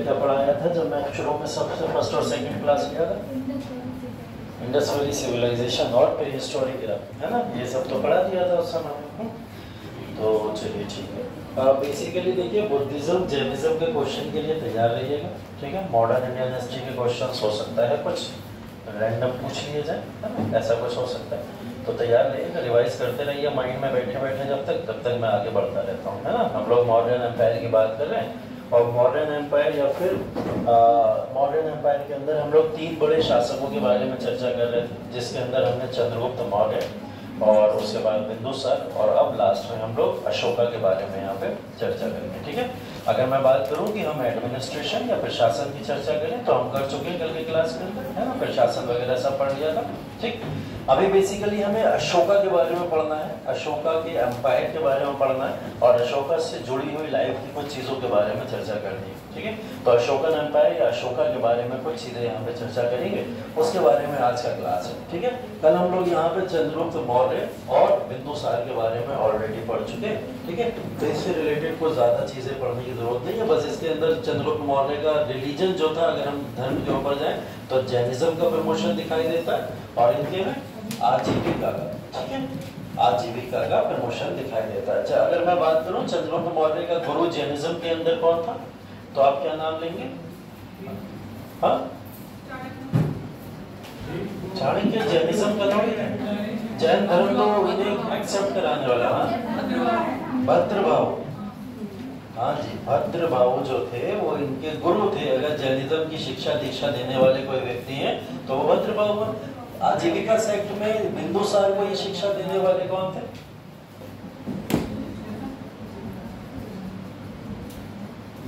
क्या पढ़ाया था जब मैं शुरू में सबसे फर्स्ट और सेकंड क्लास किया था? इंडस वैली सिविलाइजेशन और प्री हिस्टोरिक एरा, है ना? ये सब तो पढ़ा दिया था उस समय। तो चलिए ठीक है। बेसिकली देखिए, बुद्धिज्म जैनिज्म के क्वेश्चन के लिए तैयार रहिएगा, ठीक है? मॉडर्न इंडियन हिस्ट्री के क्वेश्चन हो सकता है कुछ रैंडम पूछ लिए जाए, है ना? ऐसा कुछ हो सकता है, तो तैयार रहिएगा, रिवाइज करते रहिए माइंड में बैठे बैठे तब तक मैं आगे बढ़ता रहता हूँ, है ना? हम लोग मॉडर्न एम्पायर की बात कर रहे हैं, और मॉडर्न एम्पायर या फिर मॉडर्न एम्पायर के अंदर हम लोग 3 बड़े शासकों के बारे में चर्चा कर रहे थे, जिसके अंदर हमने चंद्रगुप्त मौर्य और उसके बाद बिंदुसार और अब लास्ट में हम लोग अशोका के बारे में यहाँ पे चर्चा करेंगे, ठीक है? अगर मैं बात करूँ कि हम एडमिनिस्ट्रेशन या प्रशासन की चर्चा करें तो हम कर चुके हैं कल के क्लास के अंदर, है ना? प्रशासन वगैरह सब पढ़ लिया था, ठीक? अभी बेसिकली हमें अशोका के बारे में पढ़ना है, अशोका के एम्पायर के बारे में पढ़ना है और अशोका से जुड़ी हुई लाइफ की कुछ चीज़ों के बारे में चर्चा करनी है, ठीक है? तो अशोकन एम्पायर या अशोका के बारे में कुछ चीज़ें यहाँ पे चर्चा करेंगे, उसके बारे में आज का क्लास है, ठीक है? कल हम लोग यहाँ पे चंद्रगुप्त मौर्य और बिंदुसार के बारे में ऑलरेडी पढ़ चुके हैं, ठीक है? तो इससे रिलेटेड कुछ ज़्यादा चीज़ें पढ़ने की जरूरत नहीं है, बस इसके अंदर चंद्रगुप्त मौर्य का रिलीजन जो था, अगर हम धर्म के ऊपर जाए तो जैनिज्म का प्रमोशन दिखाई देता है और इनके में आजीविका का, ठीक है? आजीविका का प्रमोशन दिखाई देता है। अच्छा, अगर मैं बात करूं चंद्रगुप्त मौर्य का गुरु जैनिज्म के अंदर कौन था, तो आप क्या नाम लेंगे? हाँ, चाणक्य जैनिज्म का नाम है। जैन धर्म तो इन्हें एक्सेप्ट कराने वाला, हाँ, भद्रभाव, हाँ जी, भद्रभाव जो थे वो इनके गुरु थे। अगर जैनिज्म की शिक्षा दीक्षा देने वाले कोई व्यक्ति हैं तो वो भद्रभाव। आजीविका सेक्ट में बिंदुसार को ये शिक्षा देने वाले कौन थे?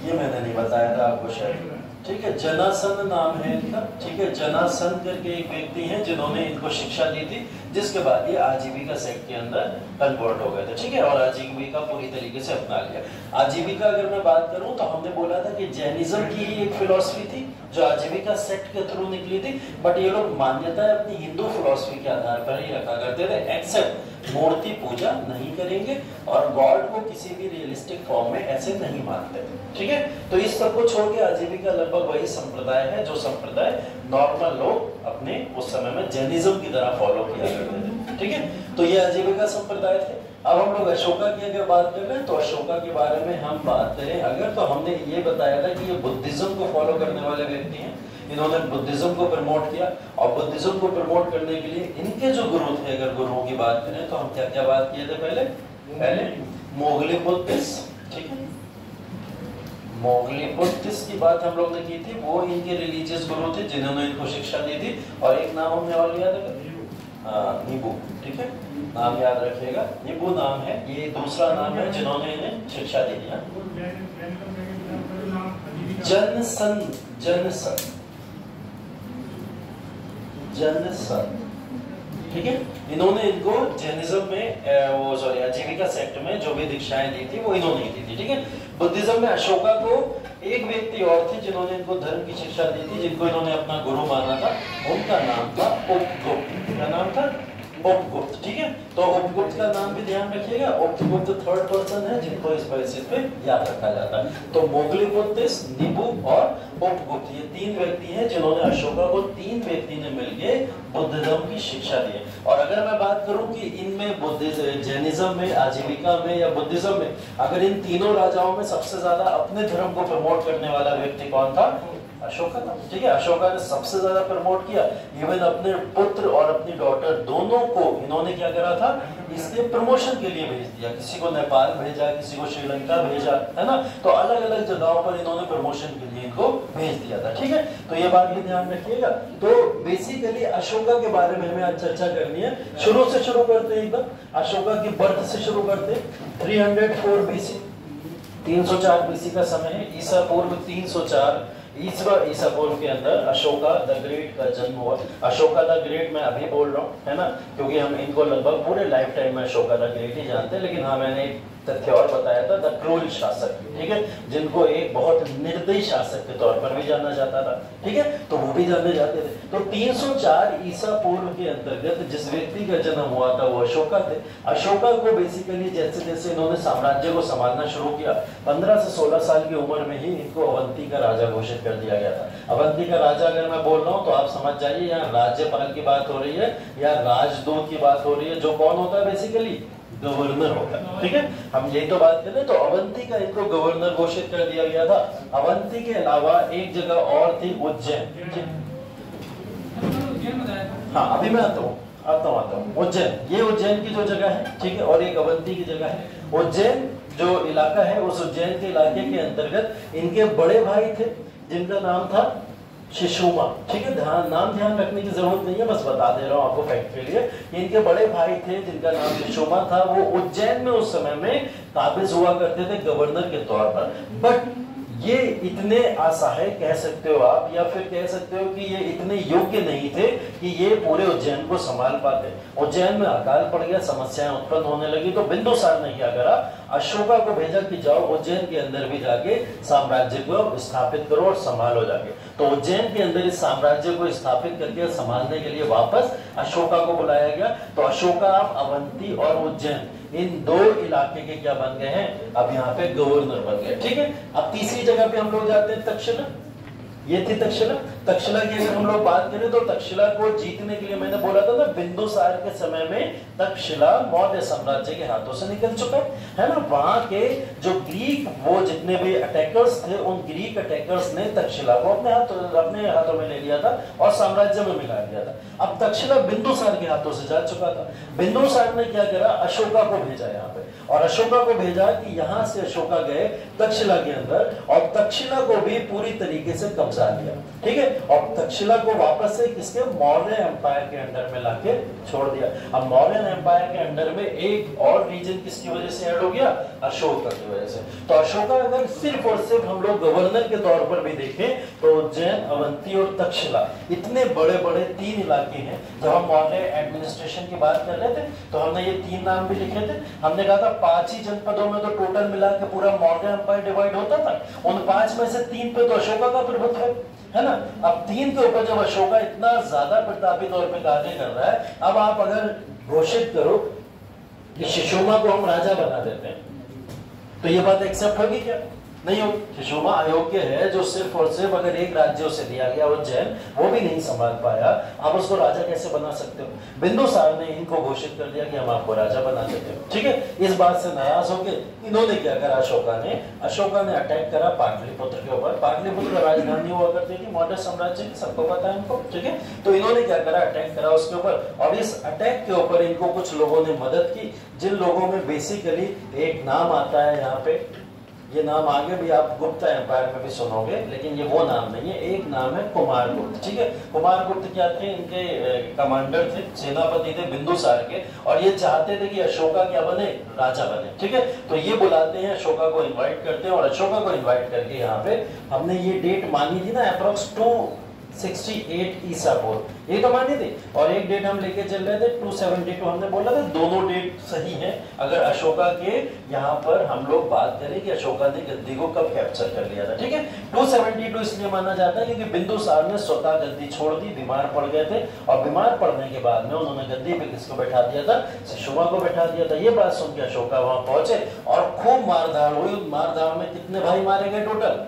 ये मैंने नहीं बताया था आपको शायद, ठीक है? जनासन नाम है इनका, ठीक है? जनासन करके एक व्यक्ति हैं जिन्होंने इनको शिक्षा दी थी, जिसके बाद ये आजीविका सेक्ट के अंदर कन्वर्ट हो गए थे, ठीक है? और आजीविका पूरी तरीके से अपना लिया। आजीविका अगर मैं बात करूं तो हमने बोला था कि जैनिज्म की ही एक फिलॉसफी थी जो आजीविका सेक्ट के थ्रू निकली थी, बट ये लोग मान्यता अपनी हिंदू फिलॉसफी के आधार पर ही रखा करते थे, एक्सेप्ट मूर्ति पूजा नहीं करेंगे और गॉड को किसी भी रियलिस्टिक फॉर्म में ऐसे नहीं मानते, ठीक है? तो इस सब को छोड़ के आजीविका लगभग वही संप्रदाय है जो संप्रदाय नॉर्मल लोग अपने उस समय में जैनिज्म की तरह फॉलो किया करते थे, ठीक है? तो ये आजीविका संप्रदाय थे। अब हम लोग अशोका की अगर बात कर रहे हैं तो अशोका के बारे में हम बात करें अगर, तो हमने ये बताया था कि ये बुद्धिज्म को फॉलो करने वाले व्यक्ति हैं। इन्होंने बुद्धिज्म को प्रमोट किया और बुद्धिज्म को प्रमोट करने के लिए इनके जो गुरु थे, अगर गुरुओं की बात करें तो हम क्या क्या बात किए थे? पहले मोगली बुद्धिस्ट, ठीक है? मोगली बुद्धिस्ट की बात हम लोग ने की थी, वो इनके रिलीजियस गुरु थे जिन्होंने इनको शिक्षा दी थी। और एक नाम हमने और लिया था, नीबू, ठीक है? नाम याद रखिएगा, नीबू नाम है, ये दूसरा नाम है जिन्होंने इन्हें शिक्षा दी थी। जनसन, जनसन, जनसन, ठीक है? इन्होंने इनको जैनिज्म में वो सॉरी आजीविका सेक्ट में जो भी दीक्षाएं दी थी वो इन्होंने दी थी, ठीक है? बुद्धिज्म में अशोका को एक व्यक्ति और थे जिन्होंने इनको धर्म की शिक्षा दी थी, जिनको इन्होंने अपना गुरु माना था, उनका नाम था उपगुप्त। क्या नाम था? उपगुप्त, ठीक है? तो उपगुप्त का नाम भी ध्यान रखिएगा, उपगुप्त थर्ड पर्सन है जिनको इस बेसिस पे याद रखा जाता है। तो मोगली बुद्धिस्ट, नीबू और उपगुप्त, ये 3 व्यक्ति हैं जिन्होंने अशोका को 3 व्यक्ति ने मिलके बुद्धिज्म की शिक्षा दी है। और अगर मैं बात करूं कि इनमें बुद्धिज्म, जैनिज्म में, आजीविका में या बुद्धिज्म में, अगर इन तीनों राजाओं में सबसे ज्यादा अपने धर्म को प्रमोट करने वाला व्यक्ति कौन था? अशोका था, ठीक है? अशोका ने सबसे ज्यादा प्रमोट किया, इवन अपने पुत्र और अपनी डॉटर दोनों को इन्होंने क्या करा था, इसके प्रमोशन के लिए भेज दिया। किसी को नेपाल भेजा, किसी को श्रीलंका भेजा, है ना? तो अलग अलग जगहों पर इन्होंने प्रमोशन के लिए इनको भेज दिया था, ठीक है? तो ये बात भी ध्यान रखिएगा। तो बेसिकली अशोका के बारे में हमें आज चर्चा करनी है। शुरू से शुरू करते हैं, एकदम अशोका की बर्थ से शुरू करते हैं। 304 BC, 304 BC का समय है, ईसा पूर्व 304 ईसा पूर्व के अंदर अशोका द ग्रेट का जन्म हुआ। अशोका द ग्रेट मैं अभी बोल रहा हूँ, है ना? क्योंकि हम इनको लगभग पूरे लाइफ टाइम में अशोका द ग्रेट ही जानते हैं, लेकिन हाँ, मैंने तथ्य और बताया था, द क्रूर शासक, ठीक है, जिनको एक बहुत निर्दयी शासक के तौर पर भी जाना जाता था, ठीक है, तो वो भी जाने जाते थे। तो 304 ईसा पूर्व के अंतर्गत जिस व्यक्ति का जन्म हुआ था वो अशोका थे। अशोका को बेसिकली जैसे जैसे इन्होंने साम्राज्य को संभालना शुरू किया, 15 से 16 साल की उम्र में ही इनको अवंती का राजा घोषित कर दिया गया था। अवंती का राजा अगर मैं बोल रहा हूँ तो आप समझ जाइए यहाँ राज्यपाल की बात हो रही है या राजदूत की बात हो रही है, जो कौन होता है बेसिकली गवर्नर होगा, ठीक है, हम यही तो बात करें। तो अवंती का इनको गवर्नर घोषित कर दिया गया था। अवंती के अलावा एक जगह और थी, उज्जैन। हाँ अभी मैं आता हूँ उज्जैन, ये उज्जैन की जो जगह है, ठीक है, और एक अवंती की जगह है। उज्जैन जो इलाका है, उस उज्जैन के इलाके के अंतर्गत इनके बड़े भाई थे जिनका नाम था शिशुमा, ठीक है, नाम ध्यान रखने की जरूरत नहीं है, बस बता दे रहा हूँ आपको फैक्ट के लिए। इनके बड़े भाई थे जिनका नाम शिशुमा था, वो उज्जैन में उस समय में काबिज हुआ करते थे गवर्नर के तौर पर। बट ये इतने असहाय कह सकते हो आप, या फिर कह सकते हो कि ये इतने योग्य नहीं थे कि ये पूरे उज्जैन को संभाल पाते। उज्जैन में अकाल पड़ गया, समस्याएं उत्पन्न होने लगी, तो बिंदुसार ने क्या करा, अशोका को भेजा कि जाओ उज्जैन के अंदर भी जाके साम्राज्य को स्थापित करो और संभालो जाके। तो उज्जैन के अंदर इस साम्राज्य को स्थापित करके संभालने के लिए वापस अशोका को बुलाया गया। तो अशोका अब अवंती और उज्जैन इन दो इलाके के क्या बन गए हैं, अब यहाँ पे गवर्नर बन गए, ठीक है। अब तीसरी जगह पे हम लोग जाते हैं, तक्षशिला। ये थी तक्षशिला। तक्षशिला की अगर हम लोग बात करें तो तक्षशिला को जीतने के लिए मैंने बोला था ना, बिंदुसार के समय में तक्षशिला मौर्य साम्राज्य के हाथों से निकल चुका है ना। वहां के जो ग्रीक वो जितने भी अटैकर्स थे, उन ग्रीक अटैकर्स ने तक्षशिला को अपने हाथों में ले लिया था और साम्राज्य में मिला दिया था। अब तक्षशिला बिंदुसार के हाथों से जा चुका था। बिंदुसार ने क्या करा, अशोका को भेजा यहाँ पे, और अशोका को भेजा कि यहाँ से अशोका गए तक्षशिला के अंदर और तक्षशिला को भी पूरी तरीके से कब्जा किया, ठीक है, और तक्षशिला को वापस से किसके, मौर्य एम्पायर के अंडर में लाके छोड़ दिया। अब मौर्य एम्पायर के अंडर में एक और रीजन किसकी वजह से ऐड हो गया, अशोका की वजह से। तो अशोका अगर सिर्फ और सिर्फ हम लोग गवर्नर के तौर पर भी देखें तो उज्जैन, अवंती और तक्षशिला इतने बड़े बड़े 3 इलाके हैं। जब हम मौर्य एडमिनिस्ट्रेशन की बात कर रहे थे तो हमने ये 3 नाम भी लिखे थे। हमने कहा था 5 ही जनपदों में तो टोटल मिला के पूरा मौर्य एम्पायर डिवाइड होता था, उन 5 में से 3 पे तो अशोका का प्रभुत्व है ना। अब 3 के ऊपर जब अशोका इतना ज्यादा प्रतापी तौर पे कार्य कर रहा है, अब आप अगर घोषित करो कि शिशुमा को हम राजा बना देते हैं तो ये बात एक्सेप्ट होगी क्या, नहीं हो। शिशुमा अयोग्य है, जो सिर्फ और सिर्फ अगर एक राज्य से दिया गया उज्जैन, वो भी नहीं संभाल पाया, आप उसको राजा कैसे बना सकते हो। बिंदुसार ने इनको घोषित कर दिया कि हम आपको राजा बना देते हो, ठीक है। इस बात से नाराज होकर इन्होंने क्या करा, अशोका ने अटैक करा पाटलिपुत्र के ऊपर। पाटलिपुत्र राजधानी हुआ करती थी मौर्य साम्राज्य की, सबको पता है इनको, ठीक है। तो इन्होंने क्या करा, अटैक करा उसके ऊपर, और इस अटैक के ऊपर इनको कुछ लोगों ने मदद की, जिन लोगों में बेसिकली एक नाम आता है यहाँ पे, ये नाम आगे भी आप गुप्ता एम्पायर में भी सुनोगे, लेकिन ये वो नाम नहीं है। एक नाम है कुमारगुप्त, ठीक है। कुमारगुप्त क्या थे, इनके कमांडर थे, सेनापति थे बिंदुसार के, और ये चाहते थे कि अशोका क्या बने, राजा बने, ठीक है। तो ये बुलाते हैं, अशोका को इनवाइट करते हैं, और अशोका को इनवाइट करके यहाँ पे हमने ये डेट मानी थी ना, अप्रोक्स 268 ईसा पूर्व, ये तो मानी थी, और एक डेट हम लेके चल रहे थे 272, हमने बोला था दोनों डेट सही है। अगर अशोका के यहाँ पर हम लोग बात करें कि अशोका ने गद्दी को कब कैप्चर कर लिया था, ठीक है। 272 इसलिए माना जाता है क्योंकि बिंदुसार ने स्वतः गद्दी छोड़ दी, बीमार पड़ गए थे, और बीमार पड़ने के बाद में उन्होंने गद्दी पे किसको बैठा दिया था, शिशुमा को बैठा दिया था। ये बात सुन के अशोका वहां पहुंचे और खूब मारधाड़ हुई। मारधाड़ में कितने भाई मारे गए टोटल,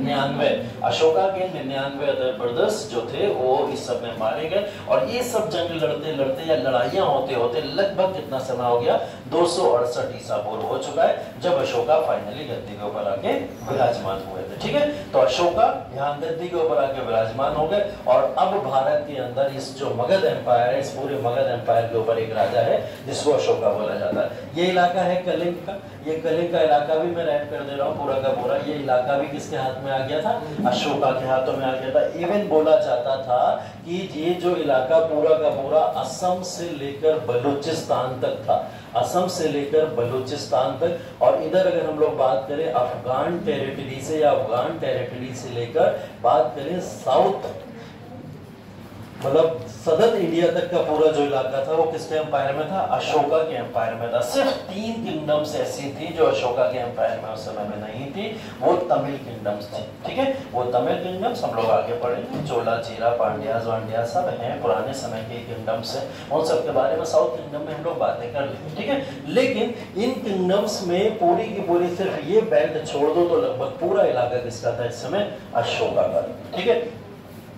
99। अशोका के 99 अदर ब्रदर्स जो थे वो इस सब में मारे गए, और ये सब जंग लड़ते लड़ते या लड़ाइयां होते होते लगभग कितना समय हो गया, 268 ईसा पूर्व हो चुका है, जब अशोका फाइनली गद्दी के ऊपर आके विराजमान हुए थे, ठीक है। तो अशोका यहाँ गद्दी के ऊपर आके विराजमान हो गए, और अब भारत के अंदर इस जो मगध एम्पायर है, इस पूरे मगध एम्पायर के ऊपर एक राजा है जिसको अशोका बोला जाता है। ये इलाका है कलिंग का, ये कलिंग का इलाका भी मैं रैप कर दे रहा हूँ पूरा का पूरा। ये इलाका भी किसके हाथ में आ गया था, अशोका के हाथों में आ गया था। इवन बोला जाता था कि ये जो इलाका पूरा का पूरा असम से लेकर बलूचिस्तान तक था, असम से लेकर बलूचिस्तान तक। और इधर अगर हम लोग बात करें अफगान टेरिटरी से, या अफगान टेरिटरी से लेकर बात करें साउथ मतलब सदर्न इंडिया तक का पूरा जो इलाका था वो किसके एम्पायर में था? अशोका के एम्पायर में था। सिर्फ 3 किंगडम्स ऐसी थी जो अशोका के एम्पायर में उस समय में नहीं थी, वो तमिल किंगडम्स थी। ठीक है, वो तमिल किंगडम्स हम लोग आगे पढ़ेंगे। चोला, चेरा, पांड्यास वांड्या सब हैं, पुराने समय के किंगडम्स हैं, उन सब के बारे में साउथ किंगडम में हम लोग बातें कर लेंगे। ठीक है, लेकिन इन किंगडम्स में पूरी की पूरी सिर्फ ये बेल्ट छोड़ दो तो लगभग पूरा इलाका किसका था इस समय? अशोका का। ठीक है,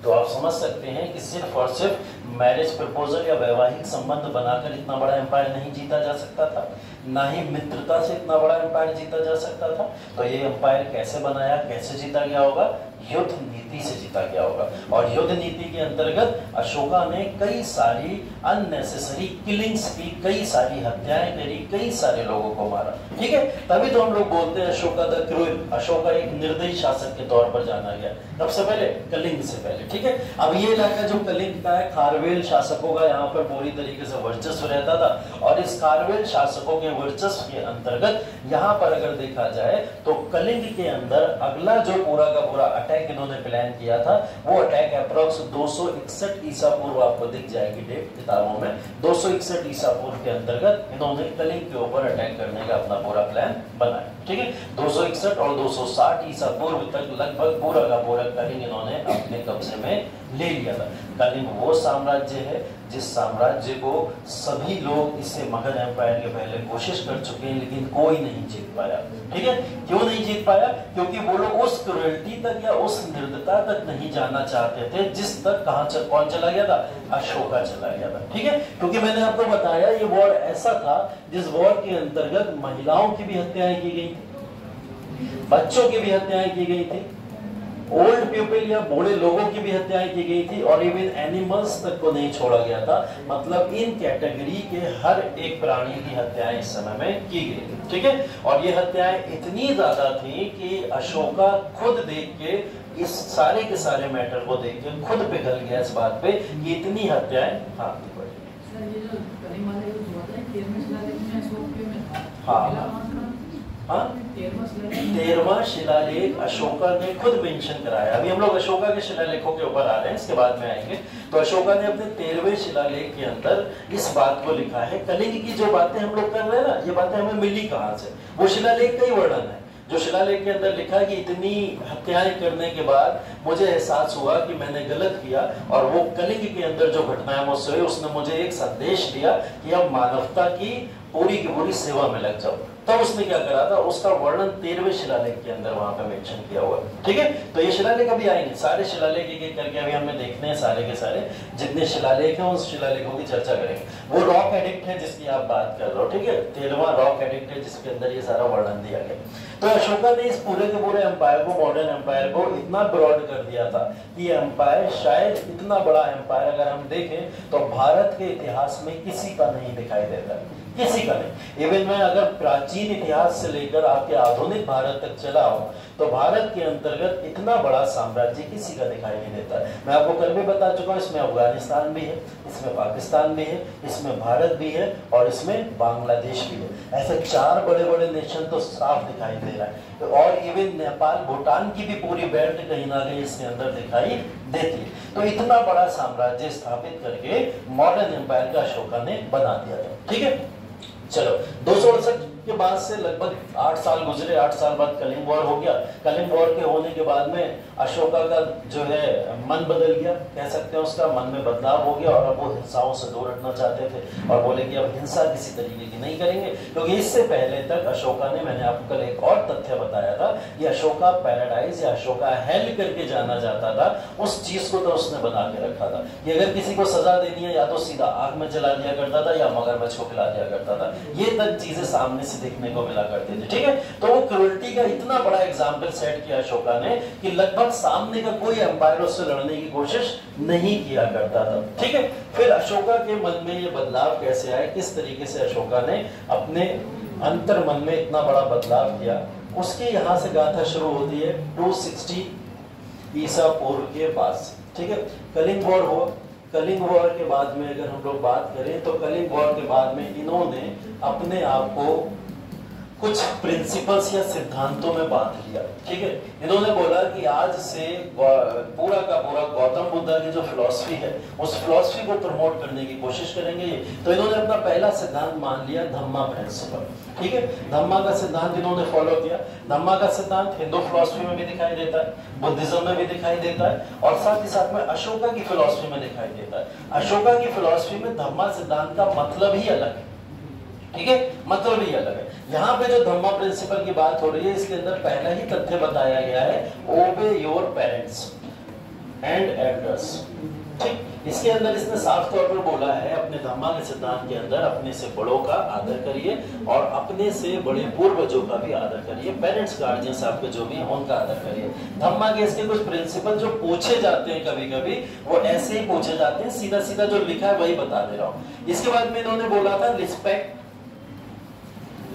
तो आप समझ सकते हैं कि सिर्फ और सिर्फ मैरिज प्रपोजल या वैवाहिक संबंध बनाकर इतना बड़ा एम्पायर नहीं जीता जा सकता था, ना ही मित्रता से इतना बड़ा एम्पायर जीता जा सकता था। तो ये एम्पायर कैसे बनाया, कैसे जीता गया होगा? युद्ध नीति से जीता गया होगा। और युद्ध नीति के अंतर्गत अशोका ने कई सारी अननेसेसरी किलिंग्स की, कई सारी हत्याएं करी, कई सारे लोगों को मारा। ठीक है, तभी तो हम लोग बोलते हैं अशोका द क्रूएल। अशोका एक निर्दयी शासक के तौर पर जाना गया। सबसे पहले कलिंग से पहले। ठीक है, अब ये इलाका जो कलिंग का है, खारवेल शासकों का यहाँ पर पूरी तरीके से वर्चस्व रहता था। और इस खारवेल शासकों के वर्चस्व के अंतर्गत यहाँ पर अगर देखा जाए तो कलिंग के अंदर अगला जो पूरा का पूरा अटैक इन्होंने प्लान किया था, वो अटैक अप्रॉक्स 261 ईसा पूर्व आपको दिख जाएगी डेट किताबों में। 261 ईसा पूर्व के अंतर्गत इन्होंने कलिंग के ऊपर अटैक करने का अपना पूरा प्लान बनाया। ठीक है, 261 और 260 ईसा पूर्व तक लगभग पूरा का पूरा कलिंग इन्होंने अपने कब्जे में ले लिया था। कलिंग वो साम्राज्य है जिस साम्राज्य को सभी लोग इससे मगध एम्पायर के पहले कोशिश कर चुके हैं, लेकिन कोई नहीं जीत पाया। ठीक है, क्यों नहीं जीत पाया? क्योंकि वो लोग उस क्रूरल्टी तक या उस निर्दयता तक नहीं जाना चाहते थे जिस तक कौन चला गया था? अशोका चला गया था। ठीक है, क्योंकि मैंने आपको बताया ये वॉर ऐसा था जिस वॉर के अंतर्गत महिलाओं की भी हत्याएं की गई थी, बच्चों की भी हत्याएं की गई थी, ओल्ड पीपल या बूढ़े लोगों की भी हत्याएं की गई थी, और इवन एनिमल्स तक को नहीं छोड़ा गया था। मतलब इन कैटेगरी के हर एक प्राणी की हत्याएं इस समय में की गई थी। ठीक है, और ये हत्याएं इतनी ज्यादा थी कि अशोका खुद देख के, इस सारे के सारे मैटर को देख के खुद पिघल गया इस बात पे कि इतनी हत्याएं। हाँ, 13वां शिलालेख अशोका ने खुद मेंशन कराया। अभी हम लोग अशोका के शिलालेखों के ऊपर आ रहे हैं, इसके बाद में आएंगे। तो अशोका ने अपने 13वें शिलालेख के अंदर इस बात को लिखा है। कलिंग की जो बातें हम लोग कर रहे हैं ना, ये बातें हमें मिली कहाँ से? वो शिलालेख का ही वर्णन है जो शिलालेख के अंदर लिखा है कि इतनी हत्याएं करने के बाद मुझे एहसास हुआ कि मैंने गलत किया, और वो कलिंग के अंदर जो घटनाएं मुझसे हुई उसने मुझे एक संदेश दिया कि अब मानवता की पूरी सेवा में लग जाओ। तब उसने क्या करा था, उसका वर्णन 13वें शिलालेख के अंदर वहां पे मेंशन किया हुआ है। ठीक है, तो ये शिलालेख अभी आएंगे, सारे शिलालेख एक एक करके अभी हमें देखने हैं, सारे के सारे जितने शिलालेख हैं उस शिलालेखों की चर्चा करेंगे। वो रॉक एडिक्ट है जिसकी आप बात कर रहे हो। ठीक है, 13वां रॉक एडिक्ट है जिसके अंदर ये सारा वर्णन दिया गया। तो अशोका ने इस पूरे के पूरे एम्पायर को, मॉडर्न एम्पायर को इतना ब्रॉड कर दिया था कि एम्पायर, शायद इतना बड़ा एम्पायर अगर हम देखें तो भारत के इतिहास में किसी का नहीं दिखाई देता, किसी का नहीं। इवन मैं अगर प्राचीन इतिहास से लेकर आपके आधुनिक भारत तक चला हूं तो भारत के अंतर्गत इतना बड़ा साम्राज्य किसी का दिखाई नहीं देता। मैं आपको कल भी बता चुका हूं, इसमें अफगानिस्तान भी है, इसमें पाकिस्तान भी है, इसमें भारत भी है और इसमें बांग्लादेश भी है। ऐसे 4 बड़े बड़े नेशन तो साफ दिखाई दे रहा है। और इवन नेपाल, भूटान की भी पूरी बेल्ट कहीं ना कहीं इसके अंदर दिखाई देती है। तो इतना बड़ा साम्राज्य स्थापित करके मॉडर्न एम्पायर का अशोका ने बना दिया था। ठीक है, चलो 268 के बाद से लगभग 8 साल गुजरे। 8 साल बाद कलिंग वॉर हो गया। कलिंग वॉर के होने के बाद में अशोका का जो है मन बदल गया, कह सकते हैं उसका मन में बदलाव हो गया, और अब वो हिंसाओं से दूर हटना चाहते थे और बोले कि अब हिंसा किसी तरीके की नहीं करेंगे। क्योंकि इससे पहले तक अशोका ने, मैंने आपको कल एक और तथ्य बताया था कि अशोका पैराडाइज या अशोका हेल करके जाना जाता था, उस चीज को तो उसने बना के रखा था कि अगर किसी को सजा देनी है या तो सीधा आग में जला दिया करता था या मगरमच्छ को खिला दिया करता था। ये तक चीजें सामने देखने को मिला करते थे। ठीक है, तो वो क्रूरल्टी का इतना बड़ा एग्जाम्पल सेट किया अशोका ने कि लगभग सामने का कोई एम्पायर उससे लड़ने की कोशिश नहीं किया करता था। ठीक है, फिर अशोका के मन में ये बदलाव कैसे आए, किस तरीके से अशोका ने अपने अंतर मन में इतना बड़ा बदलाव किया, उसकी यहां से गाथा शुरू होती है 260 ईसा पूर्व के बाद। ठीक है, कलिंग वॉर हुआ। कलिंग वॉर के बाद में अगर हम लोग बात करें तो कलिंग वॉर के बाद में इन्होंने अपने आप को कुछ प्रिंसिपल्स या सिद्धांतों में बांध लिया। ठीक है, इन्होंने बोला कि आज से पूरा का पूरा गौतम बुद्ध की जो फिलॉसफी है उस फिलॉसफी को प्रमोट करने की कोशिश करेंगे ये। तो इन्होंने अपना पहला सिद्धांत मान लिया धम्मा प्रिंसिपल। ठीक है, धम्मा का सिद्धांत इन्होंने फॉलो किया। धम्मा का सिद्धांत हिंदू फिलॉसफी में भी दिखाई देता है, बुद्धिज्म में भी दिखाई देता है, और साथ ही साथ में अशोका की फिलॉसफी में दिखाई देता है। अशोका की फिलॉसफी में धम्मा सिद्धांत का मतलब ही अलग है। ठीक है, मतलब ही अलग है। यहाँ पे जो धम्मा प्रिंसिपल की बात हो रही है इसके अंदर पहला ही तथ्य बताया गया है, ओबे योर पेरेंट्स एंड एल्डर्स। ठीक, इसके अंदर इसने साफ तौर पर बोला है अपने धम्मा के सिद्धांत के अंदर अपने से बड़ों का आदर करिए और अपने से बड़े पूर्वजों का भी आदर करिए। पेरेंट्स गार्जियंस आपके जो भी हैं उनका आदर करिए। धम्मा के इसके कुछ प्रिंसिपल जो पूछे जाते हैं कभी कभी वो ऐसे ही पूछे जाते हैं, सीधा सीधा जो लिखा है वही बता दे रहा हूँ। इसके बाद में इन्होंने बोला था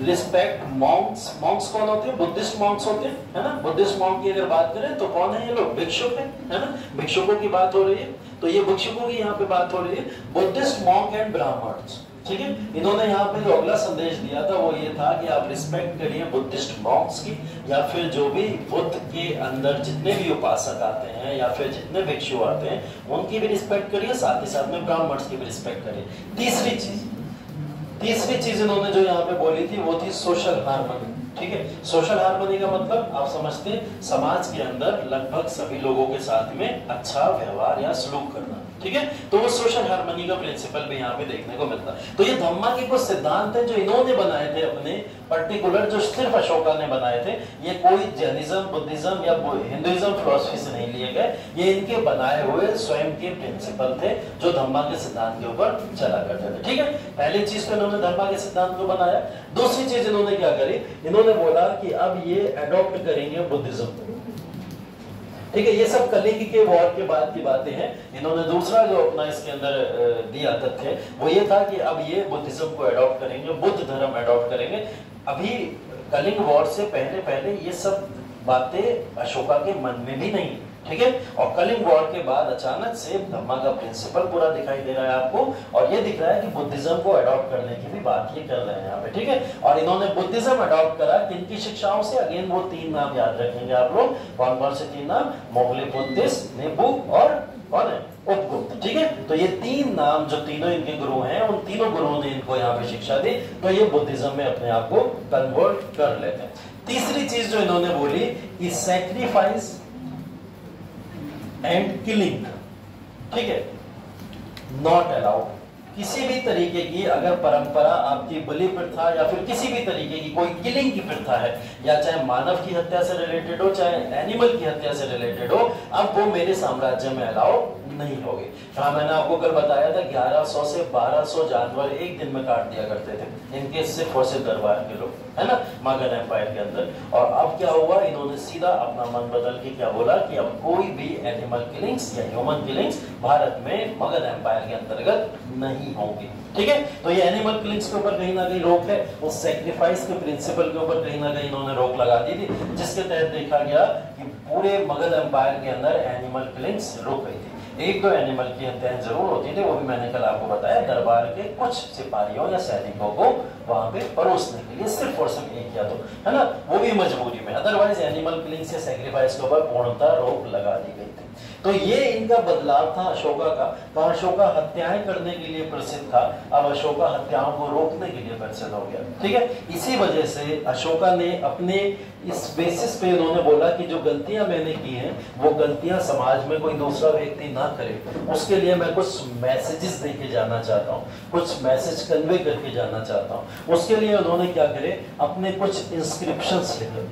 रिस्पेक्ट मॉन्क्स। मॉन्क्स कौन होते हैं? बुद्धिस्ट मॉन्क्स होते हैं, है ना। बुद्धिस्ट मॉन्क की अगर बात करें तो कौन है ये लोग? भिक्षुक है ना। भिक्षुकों की बात हो रही है, तो ये भिक्षुकों की यहाँ पे बात हो रही है। Buddhist monk and Brahmins. ठीक है, इन्होंने यहाँ पे जो अगला संदेश दिया था वो ये था कि आप रिस्पेक्ट करिए बुद्धिस्ट मॉन्क्स की, या फिर जो भी बुद्ध के अंदर जितने भी उपासक आते हैं या फिर जितने भिक्षु आते हैं उनकी भी रिस्पेक्ट करिए, साथ ही साथ में ब्राह्मण्स की भी रिस्पेक्ट करिए। तीसरी चीज इन्होंने जो यहाँ पे बोली थी वो थी सोशल हार्मनी। ठीक है, सोशल हार्मनी का मतलब आप समझते हैं समाज के अंदर लगभग सभी लोगों के साथ में अच्छा व्यवहार या सलूक करना। ठीक है, तो वो सोशल हार्मनी का प्रिंसिपल भी यहाँ पे देखने को मिलता है। तो ये धम्मा के कुछ सिद्धांत हैं जो इन्होंने बनाए थे अपने पर्टिकुलर, जो सिर्फ अशोका ने बनाए थे। ये कोई जैनिज्म, बुद्धिज्म या हिंदुइज्म फिलॉसफी से नहीं लिए गए, ये इनके बनाए हुए स्वयं के प्रिंसिपल थे जो धम्मा के सिद्धांत के ऊपर चला करते थे। ठीक है, पहली चीज तो इन्होंने धम्मा के सिद्धांत को बनाया। दूसरी चीज इन्होंने क्या करी, इन्होंने बोला कि अब ये अडॉप्ट करेंगे बुद्धिज्म को। ठीक है, ये सब कलिंग के वॉर के बाद की बातें हैं। इन्होंने दूसरा जो अपना इसके अंदर दिया तथ्य वो ये था कि अब ये बुद्धिज्म को अडॉप्ट करेंगे, बुद्ध धर्म अडॉप्ट करेंगे। अभी कलिंग वॉर से पहले पहले ये सब बातें अशोका के मन में भी नहीं। ठीक है, और कलिंग वॉर के बाद अचानक से धम्मा का प्रिंसिपल पूरा दिखाई दे रहा है आपको, और ये दिख रहा है कि बुद्धिज्म को अडॉप्ट करने की भी बात ये कर रहे हैं यहाँ पे। ठीक है, और इन्होंने बुद्धिज्म अडॉप्ट करा किनकी शिक्षाओं से? अगेन वो तीन नाम याद रखेंगे आप लोग। कौन कौन से तीन नाम? मोगले बुद्धिस्ट, नेबू और कौन है? उपगुप्त। ठीक है, तो ये तीन नाम जो तीनों इनके गुरु हैं, उन तीनों गुरुओं ने इनको यहाँ पे शिक्षा दी, तो ये बुद्धिज्म में अपने आप को कन्वर्ट कर लेते हैं। तीसरी चीज जो इन्होंने बोली कि सैक्रिफाइस एंड किलिंग। ठीक है, नॉट अलाउड। किसी भी तरीके की अगर परंपरा आपकी बलि प्रथा या फिर किसी भी तरीके की कोई किलिंग की प्रथा है, या चाहे मानव की हत्या से रिलेटेड हो चाहे एनिमल की हत्या से रिलेटेड हो, अब वो मेरे साम्राज्य में अलाउ नहीं होगी। हाँ, मैंने आपको कल बताया था 1100 से 1200 जानवर एक दिन में काट दिया करते थे इनके सिर्फ और सिर्फ दरबार के लोग, है ना, मगध एम्पायर के अंदर। और अब क्या हुआ, इन्होंने सीधा अपना मन बदल के क्या बोला कि अब कोई भी एनिमल किलिंग्स या ह्यूमन किलिंग्स भारत में मगध एम्पायर के अंतर्गत नहीं होंगी। ठीक है, तो ये एनिमल किलिंग्स के ऊपर कहीं ना कहीं रोक है, उस सैक्रिफाइस के प्रिंसिपल के ऊपर कहीं ना कहीं इन्होंने रोक लगा दी थी, जिसके तहत देखा गया कि पूरे मगध एम्पायर के अंदर एनिमल किलिंग्स रुक गई थी। एक दो एनिमल की हत्याएं जरूर होती थी, वो भी मैंने कल आपको बताया, दरबार के कुछ सिपाहियों या सैनिकों को वहां पे परोसने के लिए सिर्फ और सिर्फ एक या दो, है ना, वो भी मजबूरी में। अदरवाइज एनिमल किलिंग से सैक्रिफाइस के ऊपर पूर्णतः रोक लगा दी गई थी। तो ये इनका बदलाव था अशोका का। तो अशोका हत्याएं करने के लिए प्रसिद्ध था, अब अशोका हत्याओं को रोकने के लिए प्रसिद्ध हो गया। ठीक है, इसी वजह से अशोका ने अपने इस बेसिस पे उन्होंने बोला कि जो गलतियां मैंने की हैं वो गलतियां समाज में कोई दूसरा व्यक्ति ना करे, उसके लिए मैं कुछ मैसेजेस दे के जाना चाहता हूँ, कुछ मैसेज कन्वे करके जाना चाहता हूँ। उसके लिए उन्होंने क्या करे, अपने कुछ इंस्क्रिप्शंस लिखे।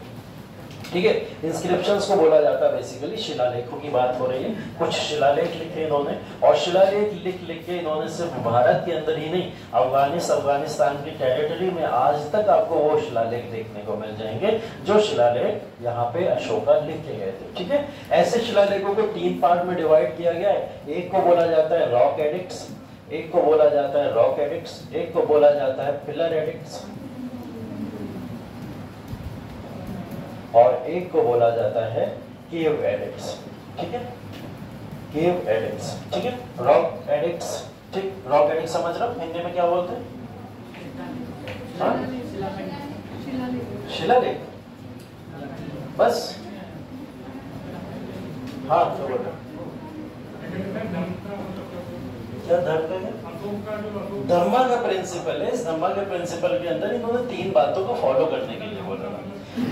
ठीक है, इंस्क्रिप्शंस को बोला जाता है बेसिकली, शिलालेखों की बात हो रही है। कुछ शिलालेख लिखे इन्होंने, और शिलालेख लिख के इन्होंने सिर्फ भारत के अंदर ही नहीं, अफगानिस्तान की टेरिटरी में आज तक आपको वो शिलालेख देखने को मिल जाएंगे जो शिलालेख यहाँ पे अशोका लिख के गए थे। ठीक है, ऐसे शिलालेखों को 3 पार्ट में डिवाइड किया गया है। एक को बोला जाता है रॉक एडिक्ट्स, एक को बोला जाता है रॉक एडिक्ट्स, एक को बोला जाता है पिलर एडिक्ट्स, और एक को बोला जाता है केव एडिक्ट्स। ठीक है, केव एडिक्ट्स। ठीक है, रॉक एडिक्ट्स। ठीक, रॉक एडिक्ट्स समझ रहा हूं, हिंदी में क्या बोलते हैं? शिलालेख, बस। हाँ तो बोलो क्या धर्मा का प्रिंसिपल है। इस धर्मा के प्रिंसिपल के अंदर इन्होंने 3 बातों को फॉलो करने के लिए बोला।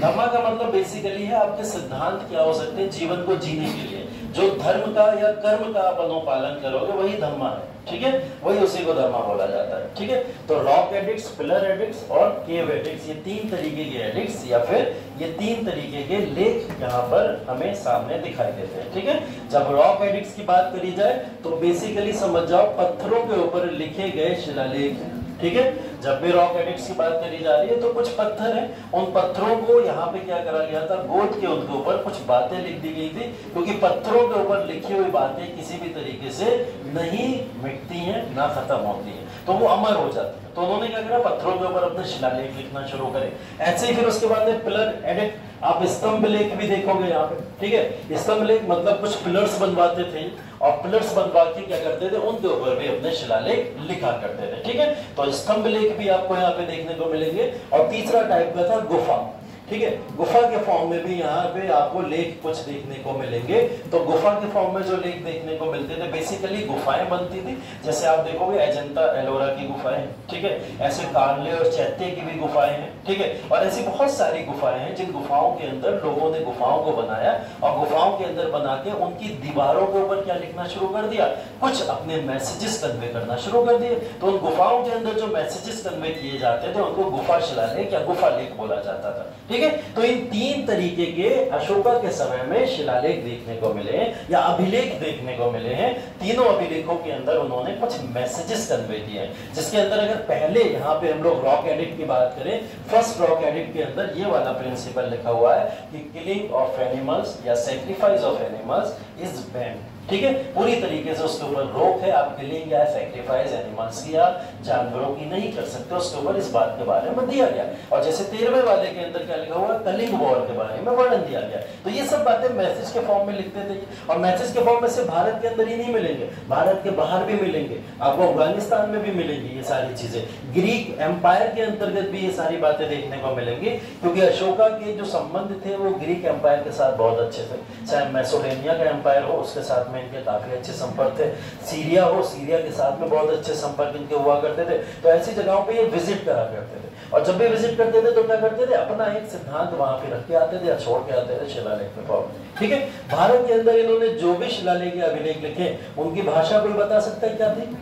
धर्मा का मतलब बेसिकली है आपके सिद्धांत क्या हो सकते हैं जीवन को जीने के लिए। जो धर्म का या कर्म का आप अनुपालन करोगे वही धर्मा है, ठीक है, वही उसी को धर्मा बोला जाता है, ठीक है। तो रॉक एडिक्ट्स, पिलर एडिक्ट्स और केव एडिक्ट्स, ये 3 तरीके के एडिक्ट्स या फिर ये 3 तरीके के लेख यहाँ पर हमें सामने दिखाई देते हैं, ठीक है। जब रॉक एडिक्ट्स की बात करी जाए तो बेसिकली समझ जाओ पत्थरों के ऊपर लिखे गए शिलालेख, ठीक है। जब भी रॉक एडिक्ट्स की बात करी जा रही है तो कुछ पत्थर हैं, उन पत्थरों को यहाँ पे क्या करा गया था, गोद के उनके ऊपर कुछ बातें लिख दी गई थी, क्योंकि पत्थरों के ऊपर लिखी हुई बातें किसी भी तरीके से नहीं मिटती हैं ना खत्म होती हैं, तो वो अमर हो जाती है। तो उन्होंने क्या करा, पत्थरों के ऊपर अपने शिलालेख लिखना शुरू करे। ऐसे ही फिर उसके बाद में पिलर एडिक्ट, आप स्तंभ लेख भी देखोगे यहाँ पे, ठीक है। स्तंभ लेख मतलब कुछ पिलर्स बनवाते थे और पिलर्स बनवा के क्या करते थे, उनके ऊपर भी अपने शिलालेख लिखा करते थे, ठीक है। तो स्तंभ लेख भी आपको यहाँ पे देखने को मिलेंगे। और तीसरा टाइप का था गुफा, ठीक है। गुफा के फॉर्म में भी यहाँ पे आपको लेख कुछ देखने को मिलेंगे। तो गुफा के फॉर्म में जो लेख देखने को मिलते थे, बेसिकली गुफाएं बनती थी, जैसे आप देखोगे अजंता एलोरा की गुफाएं, ठीक है, ऐसे कार्ले और चैत्य की भी गुफाएं हैं, ठीक है। और ऐसी बहुत सारी गुफाएं हैं जिन गुफाओं के अंदर लोगों ने गुफाओं को बनाया और गुफाओं के अंदर बना के उनकी दीवारों के ऊपर क्या लिखना शुरू कर दिया, कुछ अपने मैसेजेस कन्वे करना शुरू कर दिए। तो उन गुफाओं के अंदर जो मैसेजेस कन्वे किए जाते थे उनको गुफा शिलालेख या गुफा लेख बोला जाता था, ठीक है। तो इन 3 तरीके के अशोका के समय में शिलालेख देखने को मिले या अभिलेख देखने को मिले हैं। तीनों अभिलेखों के अंदर उन्होंने कुछ मैसेजेस कन्वे किए हैं, जिसके अंदर अगर पहले यहाँ पे हम लोग रॉक एडिक्ट की बात करें, फर्स्ट रॉक एडिक्ट के अंदर ये वाला प्रिंसिपल लिखा हुआ है कि किलिंग ऑफ एनिमल्स या sacrifice of animals is banned, ठीक है। पूरी तरीके से उसके ऊपर रोक है, आप किलिंग या सैक्रिफाइस एनिमल्स की या जानवरों की नहीं कर सकते, उसके ऊपर इस बात के बारे में दिया गया। और जैसे 13वें वाले के अंदर क्या लिखा हुआ, कलिंग वॉर के बारे में वर्णन दिया गया। तो ये सब बातें मैसेज के फॉर्म में लिखते थे, और मैसेज के फॉर्म में से भारत के अंदर ही नहीं मिलेंगे, भारत के बाहर भी मिलेंगे, आपको अफगानिस्तान में भी मिलेंगी ये सारी चीजें। ग्रीक एम्पायर के अंतर्गत भी ये सारी बातें देखने को मिलेंगी, क्योंकि अशोका के जो संबंध थे वो ग्रीक एम्पायर के साथ बहुत अच्छे थे। चाहे मैसोडेनिया का एम्पायर हो, उसके साथ इनके काफी अच्छे संपर्क थे। सीरिया हो, सीरिया के साथ में बहुत अच्छे संपर्क इनके हुआ करते थे। तो ऐसी जगहों पे ये विजिट करा करते थे, और जब भी विजिट करते थे तो क्या करते थे, अपना एक सिद्धांत वहां पे रख के आते थे या छोड़ के आते थे शिलालेख में फॉर्म, ठीक है। भारत के अंदर इन्होंने जो भी शिलालेख या अभिलेख लिखे, उनकी भाषा कोई बता सकता है क्या थी?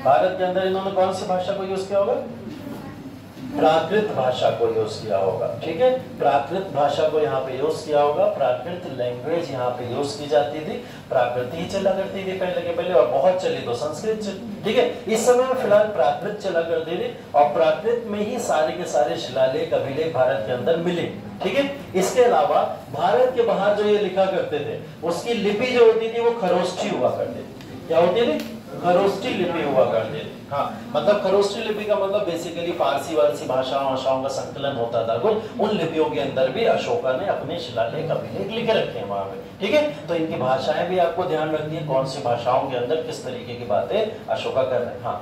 भारत के अंदर इन्होंने कौन सी भाषा को यूज किया होगा? प्राकृत भाषा को यूज किया होगा, ठीक है। प्राकृत भाषा को यहाँ पे यूज किया होगा, प्राकृत लैंग्वेज यहाँ पे यूज की जाती थी। प्राकृत ही चला करती थी पहले के पहले, और बहुत चली तो संस्कृत, ठीक है। इस समय में फिलहाल प्राकृत चला करती थी, और प्राकृत में ही सारे के सारे शिलालेख अभिलेख भारत के अंदर मिले, ठीक है। इसके अलावा भारत के बाहर जो ये लिखा करते थे, उसकी लिपि जो होती थी वो खरोष्ठी हुआ करती थी। क्या होती थी? खरोष्ठी लिपि हुआ करती थी। हाँ, मतलब खरोष्ठी लिपि का मतलब बेसिकली फारसी वारसी भाषाओं का संकलन होता था कुछ। उन लिपियों के अंदर भी अशोका ने अपने शिलालेख अभिलेख लिखे रखे हैं वहां पे, ठीक है। तो इनकी भाषाएं भी आपको ध्यान रखनी है, कौन सी भाषाओं के अंदर किस तरीके की बातें अशोका कर रहे हैं। हाँ,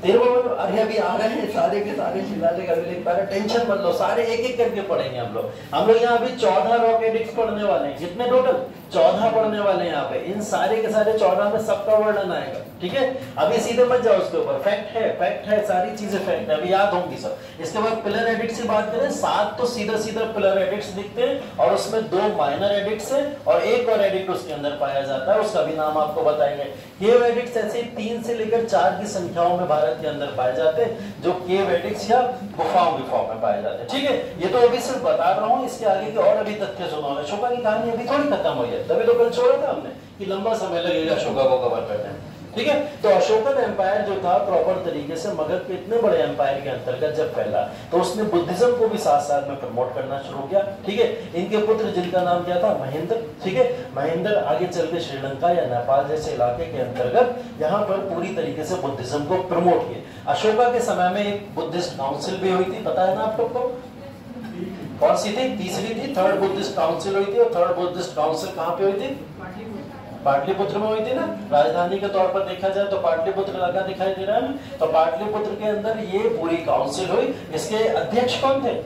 13वां, अरे अभी आ रहे हैं सारे के सारे शिलालेख अभिलेख, टेंशन मत लो, सारे एक एक करके पढ़ेंगे हम लोग यहाँ अभी 14 रॉक एडिक्ट्स पढ़ने वाले हैं। कितने टोटल? 14 पढ़ने वाले हैं यहाँ पे। इन सारे के सारे 14 में सबका वर्णन आएगा, ठीक है। अभी सीधे मत जाओ उसके ऊपर, फैक्ट है, सारी चीजें फैक्ट है, अभी याद होंगी सब। इसके बाद पिलर एडिक्ट्स की बात करें, 7 तो सीधा पिलर एडिक्ट्स दिखते हैं, और उसमें 2 माइनर एडिक्ट्स है और एक और एडिक्ट उसके अंदर पाया जाता है, उसका भी नाम आपको बताएंगे। केव एडिक्ट्स ऐसे 3 से लेकर 4 की संख्याओं में भारत के अंदर पाए जाते हैं, जो केव एडिक्ट्स या गुफाओं के फॉर्म में पाए जाते हैं, ठीक है। ये तो अभी सिर्फ बता रहा हूँ, इसके आगे के और अभी तथ्य सुनो। अशोका की कहानी अभी थोड़ी खत्म हुई है, तभी तो कल छोड़ा था हमने कि लंबा समय लगेगा अशोका को कवर करने में, ठीक है। तो अशोकन एम्पायर जो था प्रॉपर तरीके से मगध के इतने बड़े एम्पायर के अंतर्गत जब फैला, तो उसने बुद्धिज्म को भी साथ साथ में प्रमोट करना शुरू किया, ठीक है। इनके पुत्र जिनका नाम क्या था? महेंद्र, ठीक है। महेंद्र आगे चल के श्रीलंका या नेपाल जैसे इलाके के अंतर्गत यहाँ पर पूरी तरीके से बुद्धिज्म को प्रमोट किया। अशोका के समय में एक बुद्धिस्ट काउंसिल भी हुई थी, पता है ना आप लोग को? कौन सी थी? तीसरी थी, थर्ड बुद्धिस्ट काउंसिल हुई थी। और थर्ड बुद्धिस्ट काउंसिल कहाँ पे हुई थी? पाटलिपुत्र में हुई थी ना, राजधानी के तौर पर देखा जाए तो पाटलिपुत्र लगा दिखाई दे रहा है। तो पाटलिपुत्र के अंदर ये पूरी काउंसिल हुई। इसके अध्यक्ष कौन थे?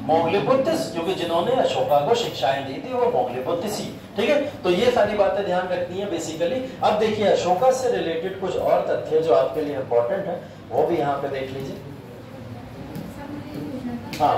मोगलीपुत्र, क्योंकि जिन्होंने अशोका को शिक्षाएं दी थी वो मोगलीपुत्र थी। ठीक है, तो ये सारी बातें ध्यान रखनी है बेसिकली। अब देखिए अशोका से रिलेटेड कुछ और तथ्य जो आपके लिए इंपॉर्टेंट है वो भी यहाँ पे देख लीजिए। हाँ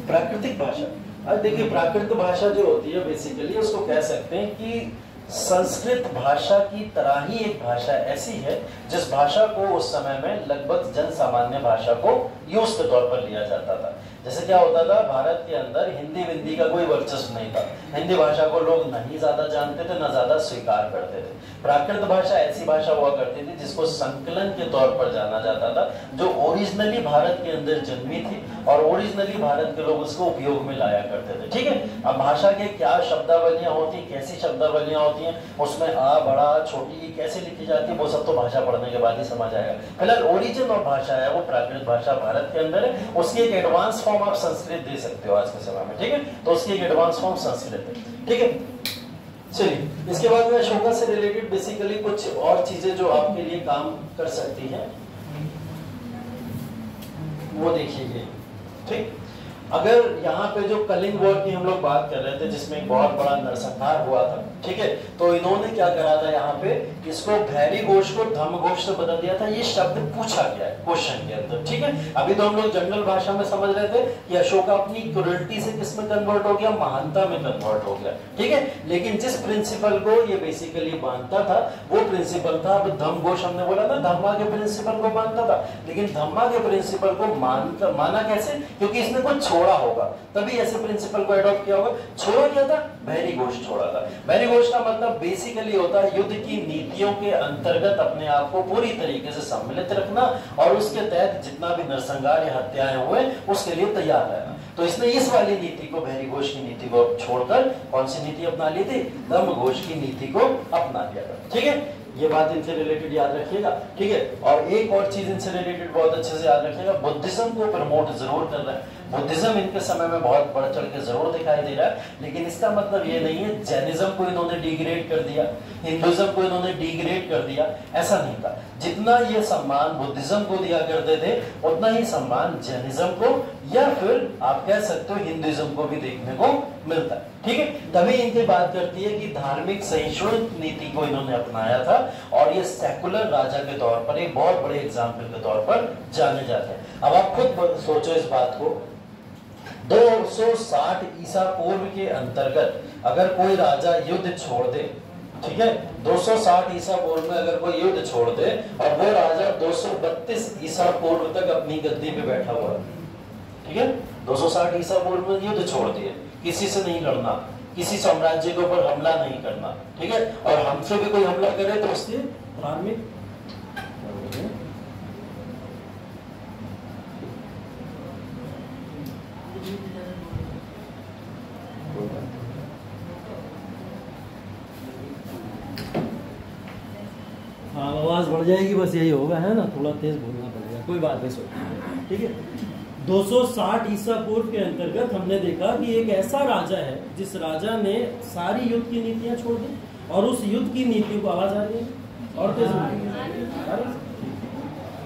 प्राकृतिक भाषा। अब देखिए प्राकृत भाषा जो होती है बेसिकली उसको कह सकते हैं कि संस्कृत भाषा की तरह ही एक भाषा ऐसी है जिस भाषा को उस समय में लगभग जन सामान्य भाषा को यूज के तौर पर लिया जाता था। जैसे क्या होता था, भारत के अंदर हिंदी विंदी का कोई वर्चस्व नहीं था। हिंदी भाषा को लोग नहीं ज्यादा जानते थे, ना ज्यादा स्वीकार करते थे। प्राकृत भाषा ऐसी भाषा हुआ करती थी जिसको संकलन के तौर पर जाना जाता था, जो ओरिजिनली भारत के अंदर जन्मी थी और ओरिजिनली भारत के लोग उसको उपयोग में लाया करते थे। ठीक है, अब भाषा के क्या शब्दावलियां होती, कैसी शब्दावलियां होती हैं, उसमें आ बड़ा छोटी कैसे लिखी जाती है, वो सब तो भाषा पढ़ने के बाद ही समझ आएगा। फिलहाल ओरिजिन ऑफ भाषा है वो प्राकृत भाषा भारत के अंदर है। उसकी एक एडवांस फॉर्म आप संस्कृत दे सकते हो आज के समय में। ठीक है, तो उसकी एक एडवांस फॉर्म संस्कृत है। ठीक है, चलिए इसके बाद में अशोका से रिलेटेड बेसिकली कुछ और चीजें जो आपके लिए काम कर सकती हैं वो देखिए। ठीक, अगर यहाँ पे जो कलिंग वॉर की हम लोग बात कर रहे थे जिसमें एक बहुत बड़ा नरसंहार हुआ था, ठीक है, तो इन्होंने क्या करा था यहाँ पे, इसको भैरी घोष को धम्म घोष से बदल दिया था। ये शब्द पूछा गया है क्वेश्चन के अंदर। ठीक है, अभी तो हम लोग जनरल भाषा में समझ रहे थे कि अशोका अपनी क्रूरल्टी से किस में कन्वर्ट हो गया, महानता में कन्वर्ट हो गया। ठीक है, लेकिन जिस प्रिंसिपल को ये बेसिकली मानता था वो प्रिंसिपल था, अब धम्म घोष हमने बोला ना धम्मा के प्रिंसिपल को मानता था, लेकिन धम्मा के प्रिंसिपल को माना कैसे, क्योंकि इसने कुछ छोड़ा होगा तभी ऐसे प्रिंसिपल को एडॉप्ट किया होगा। छोड़ा क्या था? भैरी घोष छोड़ा था। भैरी घोष का मतलब बेसिकली होता है युद्ध की नीतियों के अंतर्गत अपने आप को पूरी तरीके से सम्मिलित रखना और उसके तहत जितना भी नरसंहार या हत्याएं हुए उसके लिए तैयार रहना। तो इसने इस वाली नीति को, भैरी घोष की नीति को छोड़कर कौन सी नीति अपना ली थी? धम्म घोष की नीति को अपना लिया था। ठीक है, ये बात इनसे रिलेटेड याद रखिएगा। ठीक है, और एक और चीज इनसे रिलेटेड बहुत अच्छे से याद रखिएगा, बुद्धिज्म को प्रमोट जरूर कर रहा है। बुद्धिज्म इनके समय में बहुत बढ़ चढ़ के जरूर दिखाई दे रहा है, लेकिन इसका मतलब ये नहीं है जैनिज्म को इन्होंने डिग्रेड कर दिया, हिंदुइज्म को इन्होंने डिग्रेड कर दिया, ऐसा नहीं था। जितना ये सम्मान बुद्धिज्म को दिया करते थे उतना ही सम्मान जैनिज्म को या फिर आप कह सकते हो हिंदुइज्म को भी देखने को मिलता है। ठीक है, तभी इनकी बात करती है कि धार्मिक सहिष्णु नीति को इन्होंने अपनाया था और ये सेकुलर राजा के तौर पर एक बहुत बड़े एग्जाम्पल के तौर पर जाने जाते हैं। अब आप खुद सोचो इस बात को, 260 ईसा पूर्व के अंतर्गत अगर कोई राजा युद्ध छोड़ दे, ठीक है, 260 ईसा पूर्व में अगर कोई युद्ध छोड़ दे और वो राजा 232 ईसा पूर्व तक अपनी गद्दी पे बैठा हुआ, ठीक है, 260 ईसा पूर्व में युद्ध छोड़ दिए, किसी से नहीं लड़ना, किसी साम्राज्य के ऊपर हमला नहीं करना, ठीक है, और हमसे भी कोई हमला करे तो उसकी धार्मिक आवाज बढ़ जाएगी, बस यही होगा, है ना, थोड़ा तेज बोलना पड़ेगा, कोई बात नहीं सोच। ठीक है, 260 ईसा पूर्व के अंतर्गत हमने देखा कि एक ऐसा राजा है जिस राजा ने सारी युद्ध की नीतियां छोड़ दी और उस युद्ध की नीति को, आवाज आ रही है और तेज बोलिए,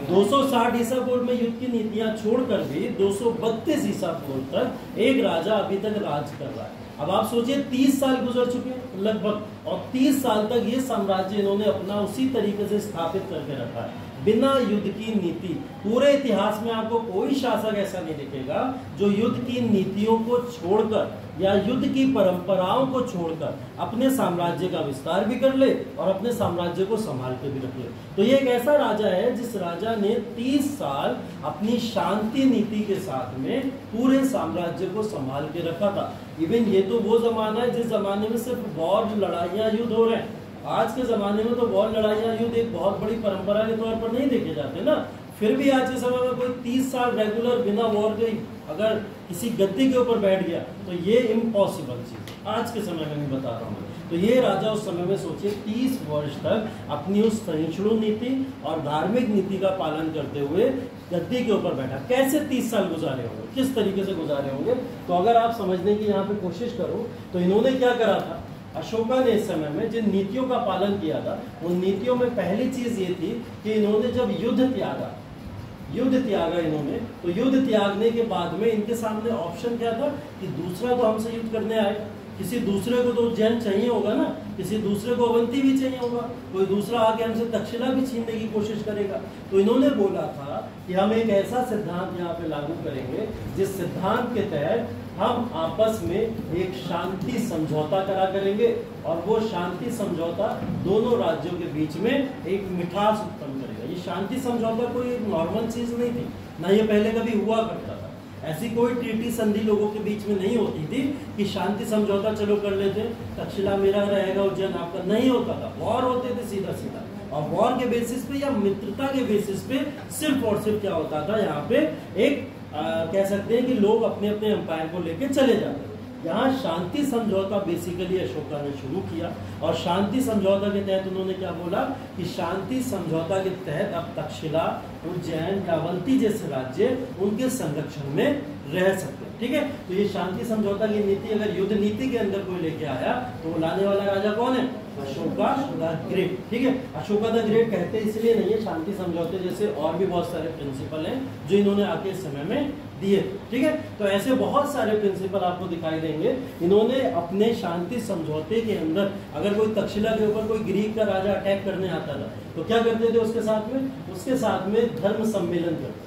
260 ईसा पूर्व में युद्ध की नीतियां छोड़कर भी 232 ईसा पूर्व तक एक राजा अभी तक राज कर रहा है। अब आप सोचिए 30 साल गुजर चुके हैं लगभग, और 30 साल तक ये साम्राज्य इन्होंने अपना उसी तरीके से स्थापित करके रखा है बिना युद्ध की नीति। पूरे इतिहास में आपको कोई शासक ऐसा नहीं दिखेगा जो युद्ध की नीतियों को छोड़कर या युद्ध की परंपराओं को छोड़कर अपने साम्राज्य का विस्तार भी कर ले और अपने साम्राज्य को संभाल के भी रख ले। तो ये एक ऐसा राजा है जिस राजा ने 30 साल अपनी शांति नीति के साथ में पूरे साम्राज्य को संभाल के रखा था। इवन ये तो वो जमाना है जिस जमाने में सिर्फ वॉर, लड़ाइयाँ, युद्ध हो रहे हैं। आज के जमाने में तो वॉर, लड़ाइयाँ, युद्ध एक बहुत बड़ी परंपरा के तौर पर नहीं देखे जाते ना। फिर भी आज के समय में कोई 30 साल रेगुलर बिना वॉर के अगर किसी गद्दी के ऊपर बैठ गया तो ये इम्पॉसिबल चीज आज के समय में भी बता रहा हूँ। तो ये राजा उस समय में सोचिए 30 वर्ष तक अपनी उस सहिष्णु नीति और धार्मिक नीति का पालन करते हुए गद्दी के ऊपर बैठा, कैसे 30 साल गुजारे होंगे, किस तरीके से गुजारे होंगे। तो अगर आप समझने की यहाँ पे कोशिश करो तो इन्होंने क्या करा था, अशोका ने इस समय में जिन नीतियों का पालन किया था, उन नीतियों में पहली चीज ये थी कि इन्होंने जब युद्ध त्यागा इन्होंने, तो युद्ध त्यागने के बाद में इनके सामने ऑप्शन क्या था कि दूसरा तो हमसे युद्ध करने आए, किसी दूसरे को तो उज्जैन चाहिए होगा ना, किसी दूसरे को अवंती भी चाहिए होगा, कोई दूसरा आके हमसे तक्षशिला भी छीनने की कोशिश करेगा। तो इन्होंने बोला था कि हम एक ऐसा सिद्धांत यहाँ पे लागू करेंगे जिस सिद्धांत के तहत हम आपस में एक शांति समझौता करा करेंगे, और वो शांति समझौता दोनों राज्यों के बीच में एक मिठास उत्पन्न करेगा। ये शांति समझौता कोई नॉर्मल चीज नहीं थी, ना ये पहले कभी हुआ करता था। ऐसी कोई ट्रीटी संधि लोगों के बीच में नहीं होती थी कि शांति समझौता चलो कर लेते, तक्षशिला मेरा रहेगा, उज्जैन आपका, नहीं होता था। वॉर होते थे सीधा सीधा, और वॉर के बेसिस पे या मित्रता के बेसिस पे सिर्फ और सिर्फ क्या होता था, यहाँ पे एक कह सकते हैं कि लोग अपने अपने एम्पायर को लेके चले जाते थे। यहाँ शांति समझौता बेसिकली अशोका ने शुरू किया, और शांति समझौता के तहत उन्होंने क्या बोला कि शांति समझौता के तहत अब तक्षशिला, उज्जैन, अवंती जैसे राज्य उनके संरक्षण में रह सकते हैं। ठीक है, तो ये शांति समझौता की नीति अगर युद्ध नीति के अंदर कोई लेके आया तो वो लाने वाला राजा कौन है, अशोका द ग्रेट। ठीक है, अशोका द ग्रेट कहते इसलिए नहीं है, शांति समझौते जैसे और भी बहुत सारे प्रिंसिपल हैं जो इन्होंने आके इस समय में दिए। ठीक है, तो ऐसे बहुत सारे प्रिंसिपल आपको दिखाई देंगे। इन्होंने अपने शांति समझौते के अंदर अगर कोई तक्षशिला के ऊपर कोई ग्रीक का राजा अटैक करने आता था तो क्या करते थे उसके साथ में धर्म सम्मेलन करते।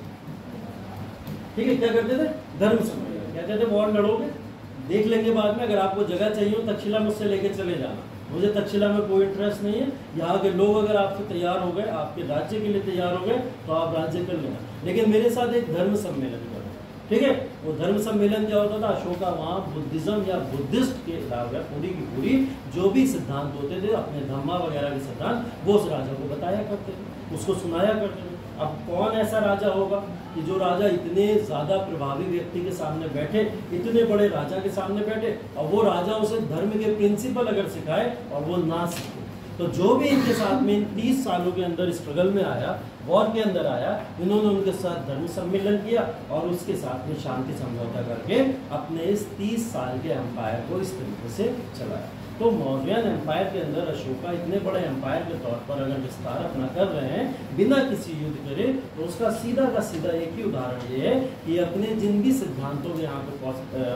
ठीक है, क्या करते थे, धर्म सम्मेलन। कहते थे वॉर लड़ोगे, देख लेंगे बाद में, अगर आपको जगह चाहिए हो तक्षशिला मुझसे लेके चले जाना, मुझे तक्षशिला में कोई इंटरेस्ट नहीं है। यहाँ के लोग अगर आपसे तैयार हो गए, आपके राज्य के लिए तैयार हो गए तो आप राज्य कर लेना, लेकिन मेरे साथ एक धर्म सम्मेलन करो। ठीक है, वो धर्म सम्मेलन क्या होता था, अशोका वहाँ बुद्धिज्म या बुद्धिस्ट के अलावा पूरी की पूरी जो भी सिद्धांत होते थे, अपने धम्मा वगैरह के सिद्धांत, वो उस राजा को बताया करते थे, उसको सुनाया करते थे। अब कौन ऐसा राजा होगा कि जो राजा इतने ज्यादा प्रभावी व्यक्ति के सामने बैठे, इतने बड़े राजा के सामने बैठे, और वो राजा उसे धर्म के प्रिंसिपल अगर सिखाए और वो ना सीखे। तो जो भी इनके साथ में इन 30 सालों के अंदर स्ट्रगल में आया, वॉर के अंदर आया, इन्होंने उनके साथ धर्म सम्मेलन किया और उसके साथ में शांति समझौता करके अपने इस 30 साल के एम्पायर को इस तरीके से चलाया। तो मौर्यन एम्पायर के अंदर अशोका इतने बड़े एम्पायर के तौर पर अगर विस्तार अपना कर रहे हैं बिना किसी युद्ध करे, तो उसका सीधा का सीधा एक ही उदाहरण ये है कि अपने जिन भी सिद्धांतों के यहाँ पे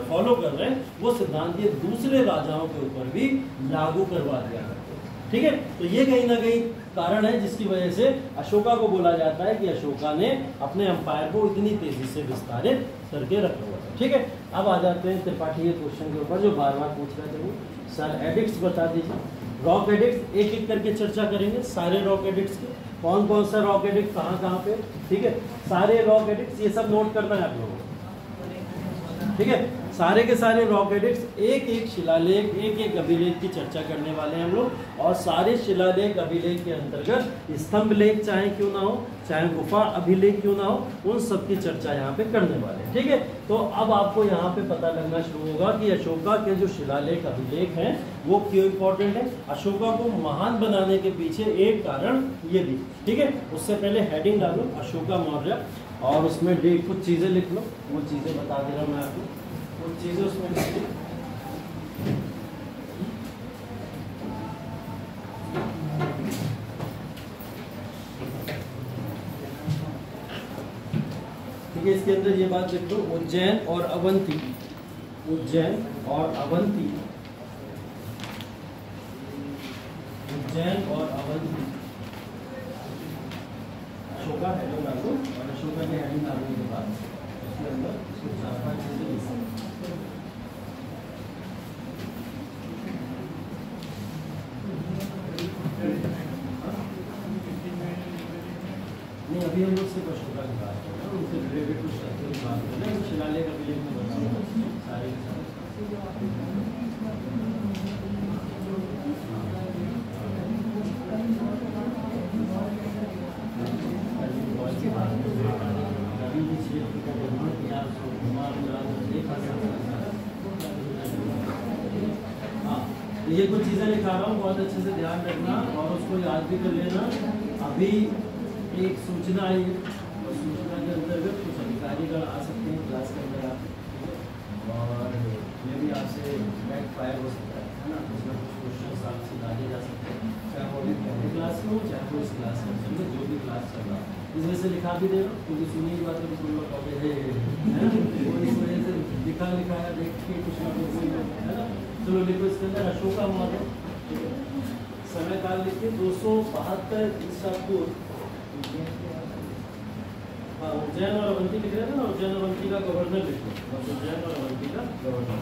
फॉलो कर रहे हैं, वो सिद्धांत ये दूसरे राजाओं के ऊपर भी लागू करवा दिया करते। ठीक है, तो ये कहीं ना कहीं कारण है जिसकी वजह से अशोका को बोला जाता है कि अशोका ने अपने एम्पायर को इतनी तेजी से विस्तारित करके रखा हुआ था। ठीक है, अब आ जाते हैं त्रिपाठी के क्वेश्चन के ऊपर जो बार बार पूछ रहे थे वो, सर एडिक्ट्स बता दीजिए। रॉक एडिक्ट्स एक एक करके चर्चा करेंगे, सारे रॉक एडिक्ट्स के, कौन कौन सा रॉक एडिक्ट कहाँ कहाँ पे। ठीक है, सारे रॉक एडिक्ट्स ये सब नोट करना है आप लोगों को। ठीक है, सारे के सारे रॉक एडिक्ट्स, एक एक शिलालेख, एक एक अभिलेख की चर्चा करने वाले हैं हम लोग, और सारे शिलालेख अभिलेख के अंतर्गत स्तंभ लेख चाहे क्यों ना हो, चाहे गुफा अभिलेख क्यों ना हो, उन सब की चर्चा यहाँ पे करने वाले हैं। ठीक है, तो अब आपको यहाँ पे पता लगना शुरू होगा कि अशोका के जो शिलालेख अभिलेख हैं वो क्यों इंपॉर्टेंट है। अशोका को महान बनाने के पीछे एक कारण ये भी। ठीक है, उससे पहले हेडिंग डालो अशोका मौर्य, और उसमें डेट कुछ चीज़ें लिख लो, वो चीज़ें बता दे रहा हूँ मैं आपको, कुछ चीज़ें उसमें लिख लो। ठीक है, इसके अंदर ये बात लिख दो, उज्जैन और अवंती, उज्जैन और अवंती, उज्जैन और अवंती, अशोका हेडिंग डालो, और अशोका के हेडिंग डालने के बाद उसके अंदर कुछ 4-5 चीजें लिखो। नहीं, अभी हम लोग सिर्फ अशोका की बात कर रहे हैं, उनसे रिलेटेड कुछ तथ्यों की बात कर रहे हैं, शिलालेख अभिलेख में बताऊंगा सारे के सारे। ये कुछ चीज़ें लिखा रहा हूँ, बहुत अच्छे से ध्यान रखना और उसको याद भी कर लेना। अभी एक सूचना आई, और सूचना के में हो चाहे कोई क्लास में जो भी क्लास चल रहा है, इस वजह से लिखा भी दे रहा, क्योंकि सुनी की बात है तो लोग कहते हैं वो इस वजह से लिखा है देख के कुछ ना कुछ है ना। चलो लिखो इसके अंदर अशोका मौर्य, ठीक है। समय काल लिखिए 272 ईसा पूर्व। हाँ, उज्जैन और अवंती लिख रहे थे ना, उज्जैन और अवंती का गवर्नर लिखो, बस उज्जैन और अवंती का गवर्नर।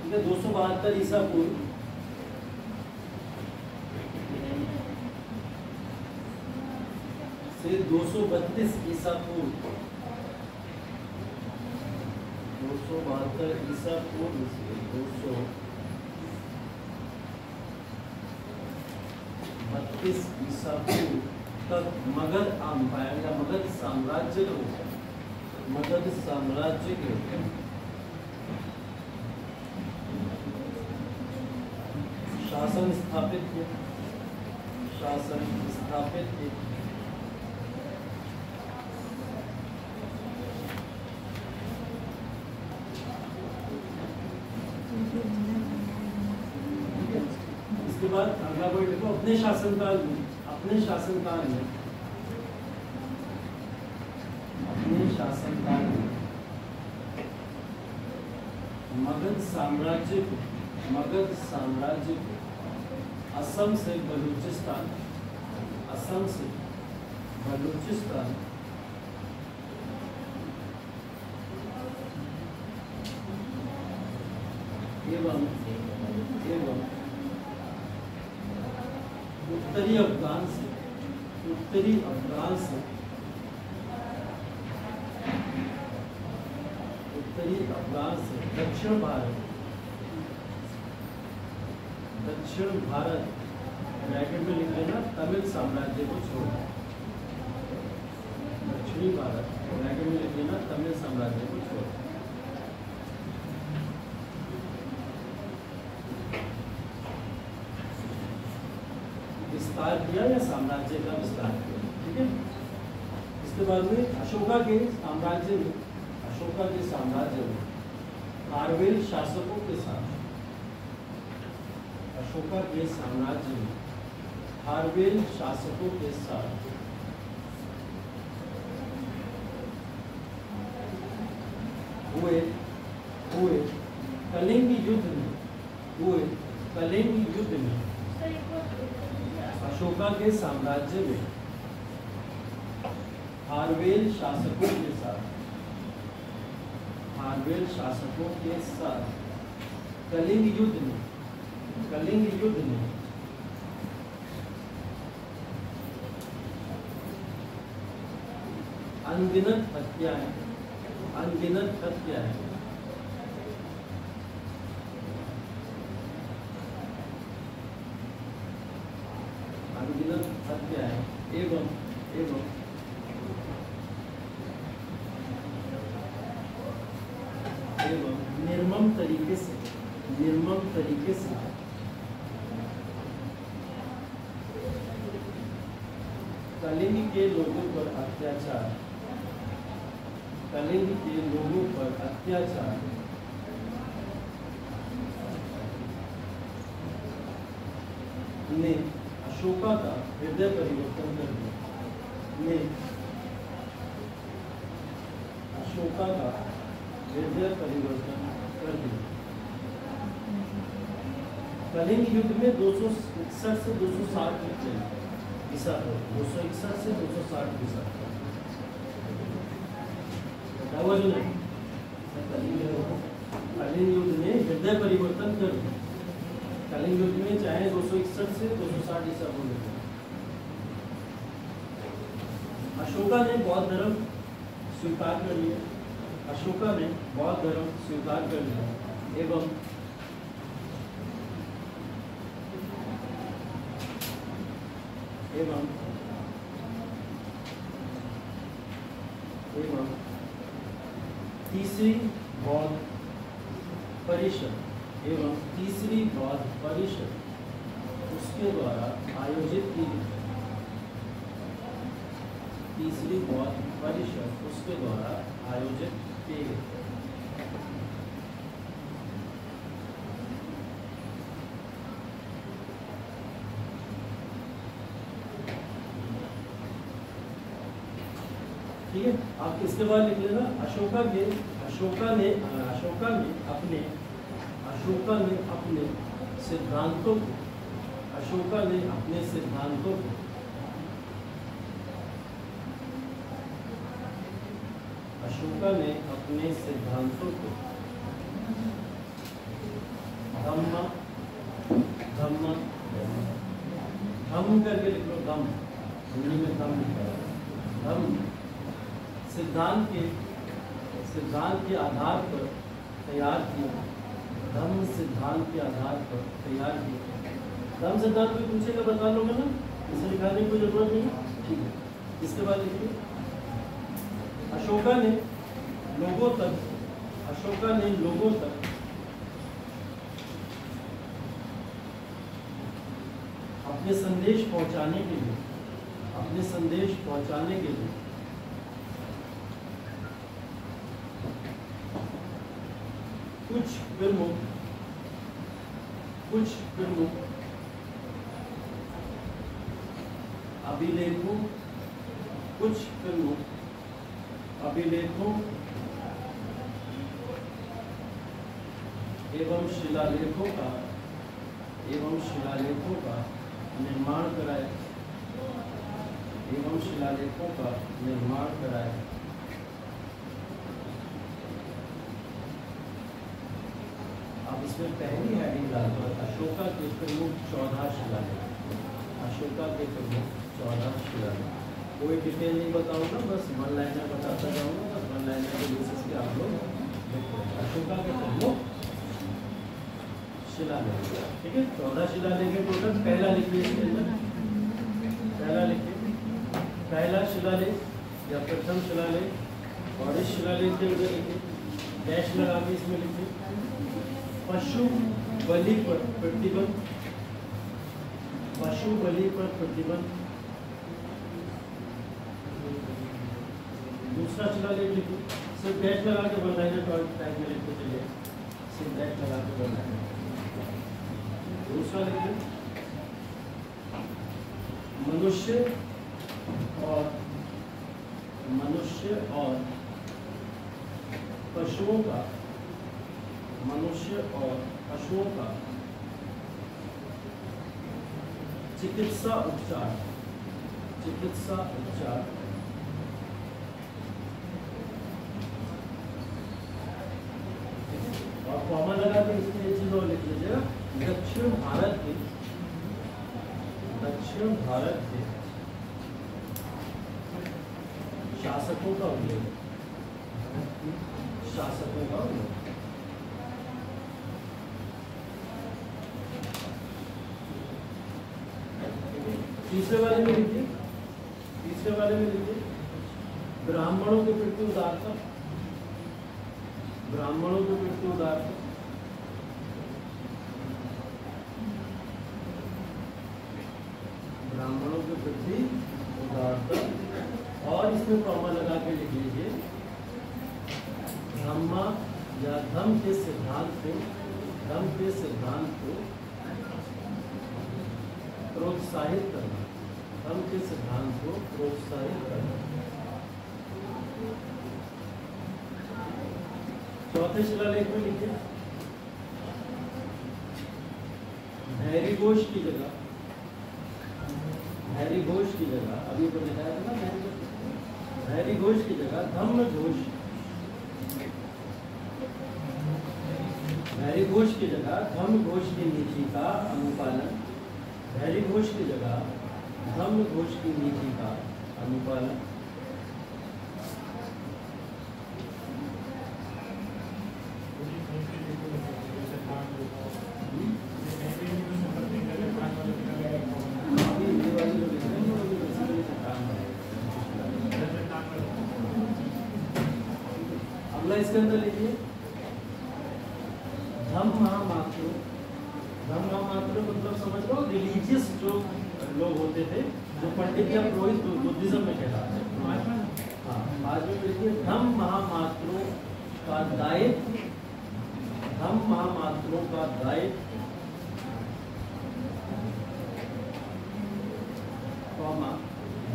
ठीक है, 272 ईसा पूर्व से 232 ईसा पूर्व, 272 ईसा पूर्व से 232 ईसा पूर्व तक मगध एम्पायर या मगध साम्राज्य के शासन स्थापित किया। इसके बाद अगला वर्ड देखो, अपने शासनकाल में मगध साम्राज्य को असम से बलूचिस्तान एवं उत्तरी अफगान से दक्षिण भारत ब्रैकेट में लिख लेना, तमिल साम्राज्य को छोड़, दक्षिणी भारत ब्रैकेट में लिख लेना, तमिल साम्राज्य को छोड़। विस्तार किया या साम्राज्य का विस्तार किया, ठीक है। इसके बाद में अशोका के साम्राज्य में खारवेल शासकों के साथ हुए कलिंग युद्ध में अशोका के साम्राज्य में खारवेल शासकों के साथ कलिंग युद्ध में अनगिनत हत्याएं एवं निर्मम तरीके से कलिंग के लोगों पर अत्याचार ने अशोका का हृदय परिवर्तन कर दिया। कलिंग युद्ध में 261 से 260 ईसा पूर्व, 261 से 260 ईसा कलिंग युद्ध ने हृदय परिवर्तन कर दिया। कलिंग युद्ध में चाहे 261 से 260 ईसा पूर्व। अशोका ने बौद्ध धर्म स्वीकार कर लिया एवं तीसरी बौद्ध परिषद उसके द्वारा आयोजित की गई। तीसरी बौद्ध परिषद उसके द्वारा आयोजित किए गए। ठीक है, आप इसके बाद लिख लेना अशोका ने अपने सिद्धांतों को अशोका ने अपने सिद्धांतों को धम्म करके लिख लो, धम्म हिंदी में धम्म लिखा है, धम्म सिद्धांत के आधार पर तैयार किया। धम्म सिद्धांत के आधार पर तैयार किया। धम्म सिद्धांत कोई पूछेगा बता लो ना, इसे लिखाने की कोई जरूरत नहीं है। ठीक है, इसके बाद लिखिए अशोका ने लोगों तक अपने संदेश पहुंचाने के लिए कुछ प्रमुख अभिलेखों एवं शिलालेखों का निर्माण कराया। अब इसमें पहली हेडिंग डाल दो अशोका के प्रमुख 14 शिलालेख। कोई डिटेल नहीं बताऊंगा, बस वन लाइनर बताता जाऊंगा। बस वन लाइनर के बेसिस पे आप लोग अशोका के प्रमुख शिलालेख। ठीक है, 14 शिलालेख के टोटल। पहला लिखिए, पहला शिलालेख या प्रथम शिलालेख, और इस शिलालेख के उधर लिखिए डैश लगा के इसमें लिखिए पशु बलि पर प्रतिबंध। दूसरा शिलालेख लिखिए, सिर्फ डैश लगा के वन लाइनर टाइप में लिखते चलिए, सिर्फ डैश लगा के वन लाइनर। दूसरा लिखिए मनुष्य और पशुओं का चिकित्सा उपचार। और कॉमा लगा के इसमें एक चीज और लिख लीजिएगा, दक्षिण भारत के शासकों का उल्लेख। तीसरे वाले में लिखिए ब्राह्मणों के प्रति उदारता। और इसमें कॉमा लगा के लिख लीजिए धम्मा या धम्म के सिद्धांत को प्रोत्साहित करना। चौथे शिलालेख में लिखिए भैरी घोष की जगह अभी तो बताया था ना, भैरी घोष की जगह धम्म घोष। भैरी घोष की जगह धम्म घोष की नीति का अनुपालन। अगला इसके अंदर लिखिए धम्म महामात्र मतलब समझ लो रिलीजियस जो लोग होते थे, जो पंडित या पुरोहित बुद्धिज्म में कहलाते हैं। हाँ, बाद में लिखिए धम महामात्रों का दायित्व, धम महामात्रों का दायित्व,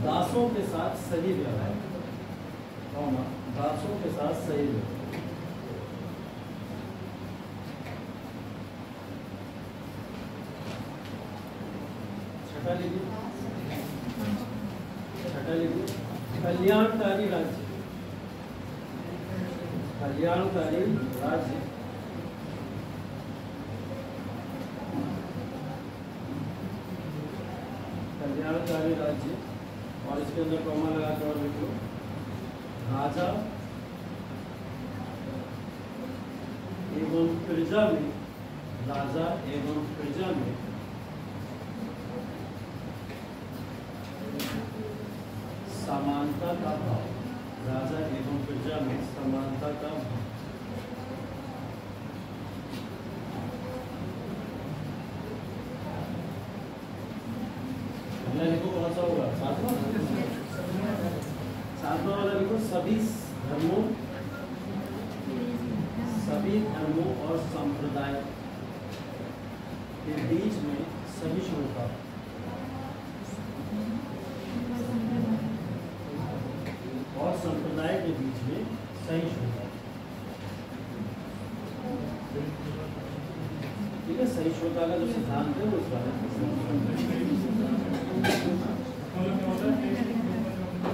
दासों के साथ सही व्यवहार, दासों के साथ सही व्यवहार। छठा लिखिए, कल्याणकारी राज्य, कल्याणकारी राज्य, कल्याणकारी राज्य, और इसके अंदर कॉमा लगा कर और लिखो राजा एवं प्रजा में, राजा एवं प्रजा में समानता का भाव, राजा एवं प्रजा में समानता का भाव। लिखो कौन सा होगा? सातवां वाला लिखो सभी धर्मों और संप्रदाय के बीच में सहिष्णुता, और संप्रदाय के बीच में सहिष्णुता। ठीक है, सहिष्णुता का जो सिद्धांत है वो इस बारे में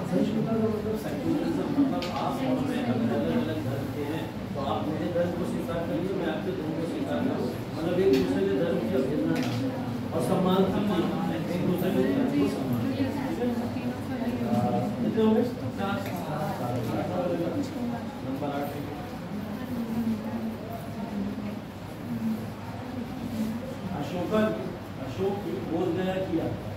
सहिष्णुता का मतलब सेक्युलरिज्म, मतलब आप और मैं अगर अलग अलग धर्म के हैं तो आप मेरे धर्म को स्वीकार करिए, मैं आपके धर्म को स्वीकार करूँ, मतलब एक दूसरे के धर्म की अभिन्नता और सम्मान कीजिए, एक दूसरे के धर्म को सम्मान। कितने हो गए? नंबर 8 अशोक की बोधगया की यात्रा,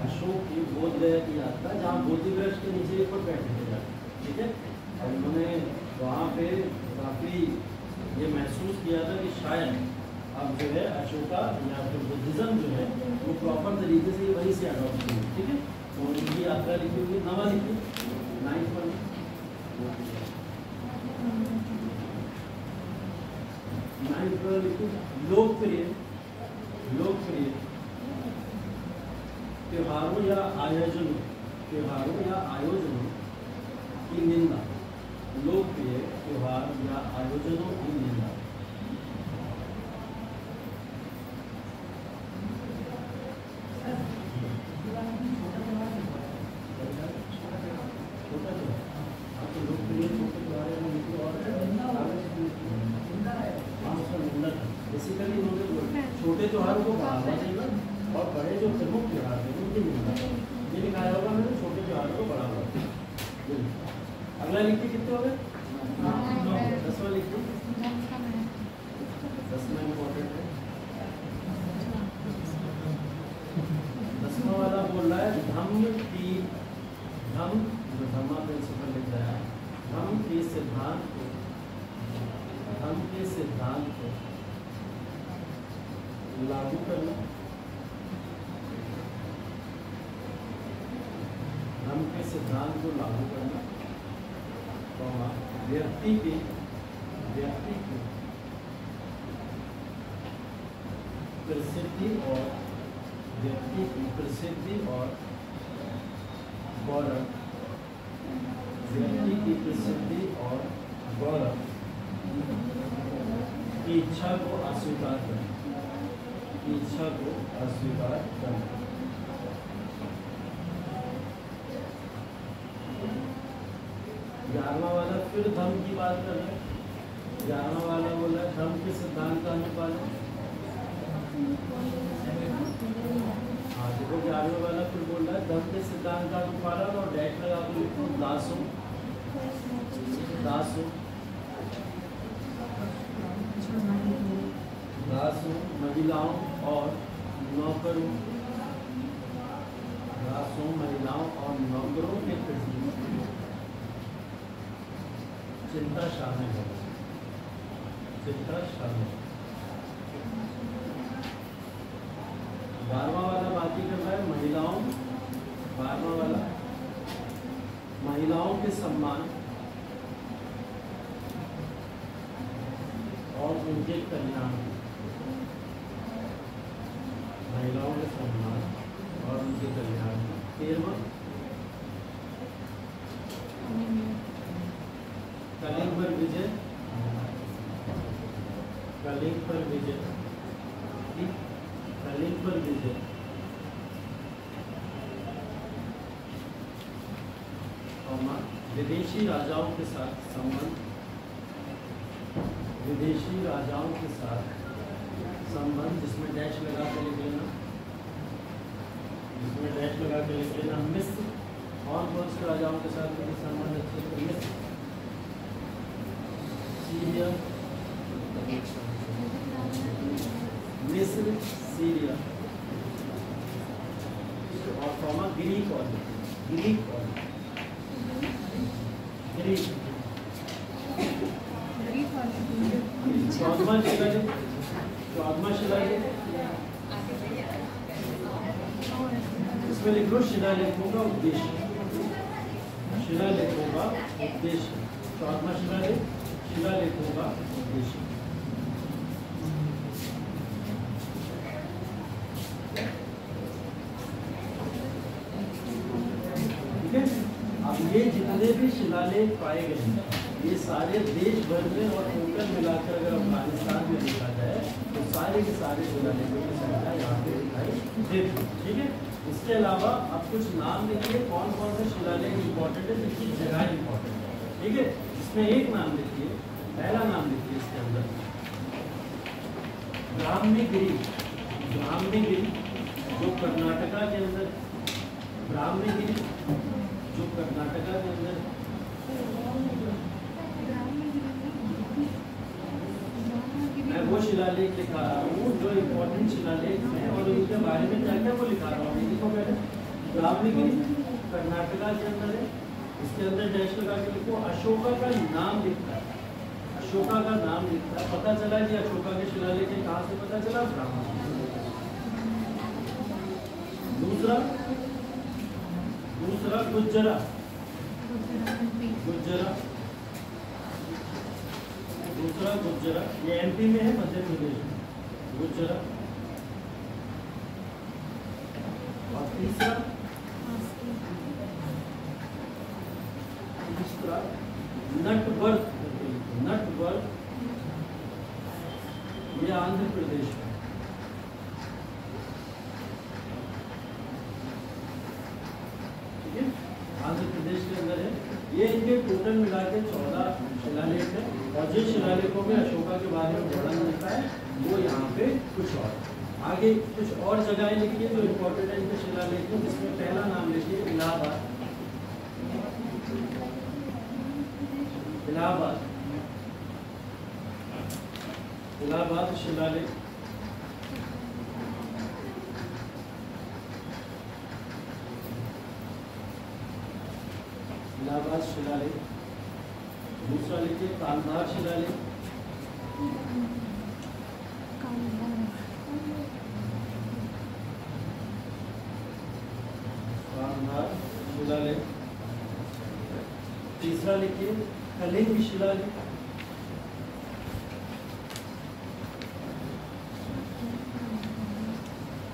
अशोक की बोधगया की यात्रा, जहाँ बोधि वृक्ष के नीचे एक पर बैठे थे। ठीक है, और उन्होंने वहाँ पे काफ़ी ये महसूस किया था कि शायद अब जो है अशोका या फिर बुद्धिज़्म जो है वो प्रॉपर तरीके से वहीं से अडॉप्ट की। ठीक है, तो उनकी यात्रा लिखी हुई नवा लिखी 9th पर, लोकप्रिय त्योहारों या आयोजनों की निंदा, लोकप्रिय त्योहार या आयोजनों की निंदा। बेसिकली उन्होंने छोटे त्योहारों को बढ़ावा देगा और बड़े जो प्रमुख त्योहार हैं उनकी निंदा। ये लिखाया होगा मैंने, छोटे त्योहारों को बढ़ावा देगा। अगला लिखिए, कितने हो गए? 10वां लिखिए, 10वां इम्पोर्टेंट है। 10वां वाला बोल रहा है धम्म जो धम्मा प्रिंसिपल लिख रहा है, धम्म के सिद्धांत को लागू करना, धर्म के सिद्धांत को लागू करना, व्यक्ति की प्रसिद्धि और गौरव, व्यक्ति की प्रसिद्धि और गौरव की इच्छा को अस्वीकार करना, इच्छा को अस्वीकार करना। 11वां वाला फिर धर्म की बात कर रहे हैं। 11वां वाला बोल रहा है धर्म के सिद्धांत का अनुपालन। हाँ देखो 11वां वाला फिर बोल रहा है धर्म के सिद्धांत का अनुपालन, और डैश लगा कर लिखो दासों महिलाओं और नौकरों के प्रति चिंता शामिल है। 12वां वाला बात ही कर रहा है महिलाओं, 12वां वाला के सम्मान और उनके कल्याण, महिलाओं के सम्मान और उनके कल्याण। 13वां कलिंग पर विजय, कलिंग पर विजय, कलिंग पर विजय, विदेशी राजाओं के साथ संबंध, विदेशी राजाओं के साथ संबंध, जिसमें डैश लगा के लिख लेना, जिसमें डैश लगा के लिख लेना। मिस्र, और कौन से राजाओं के साथ मेरे संबंध अच्छे थे? मिस्र, सीरिया, मिस्र, सीरिया और कॉमा ग्रीक और ग्रीक और ग्रीक। 14वां शिलालेख, 14वां शिलालेख, इसमें लिख लो शिलालेखों का उद्देश्य, शिलालेखों का उद्देश्य। 14वां शिलालेख, शिलालेखों का उद्देश्य। ठीक है, अब ये जितने भी शिलालेख पाए गए हैं, ये सारे देश भर में और टोटल मिलाकर अगर अफगानिस्तान में देखा जाए तो सारे के सारे शिलालेखों की संख्या यहाँ पे दिखाई देती है। ठीक है, इसके अलावा अब कुछ नाम लिखिए, कौन कौन से शिलालेख इंपॉर्टेंट है, जिसकी जगह इंपॉर्टेंट है। ठीक है, इसमें एक नाम लिखिए, पहला नाम लिखिए इसके अंदर ब्राह्मणगिरी, ब्राह्मणगिरी जो कर्नाटका के अंदर, ब्राह्मणगिरी जो कर्नाटका के अंदर, मैं वो शिलालेख लिखा रहा हूँ जो इम्पोर्टेंट शिलालेख हैं और उनके बारे में क्या क्या वो लिखा रहा हूँ। देखो पहले ब्राह्मणगिरी कर्नाटका के अंदर है, इसके अंदर डैश लगा के लिखो। अशोका का नाम लिखता है, अशोका का नाम लिखता है, पता चला कि अशोका के शिलालेख है, कहाँ से पता चला? ब्राह्मण। दूसरा, दूसरा गुज्जरा, गुज्जरा, दूसरा गुज्जरा, ये एमपी में है, मध्य प्रदेश में, गुज्जरा। और तीसरा, तीसरा नटवर्थ, नटवर्थ ये आंध्र प्रदेश में। ठीक है, आंध्र प्रदेश के अंदर है। ये इनके टोटल मिला के 14 शिलालेख है और जिन शिलालेखों में अशोका के बारे में वर्णन मिलता है वो यहाँ पे कुछ और आगे कुछ और जगहें लिखिए जो इम्पोर्टेंट है इनके शिलालेख में, जिसमें पहला नाम लिखिए इलाहाबाद, इलाहाबाद, इलाहाबाद शिलालेख। इलाहाबाद शिलालेख। दूसरा लिखिए कांधार शिलालेख, कांधार शिलालेख। तीसरा लिखिए कलिंग शिलालेख,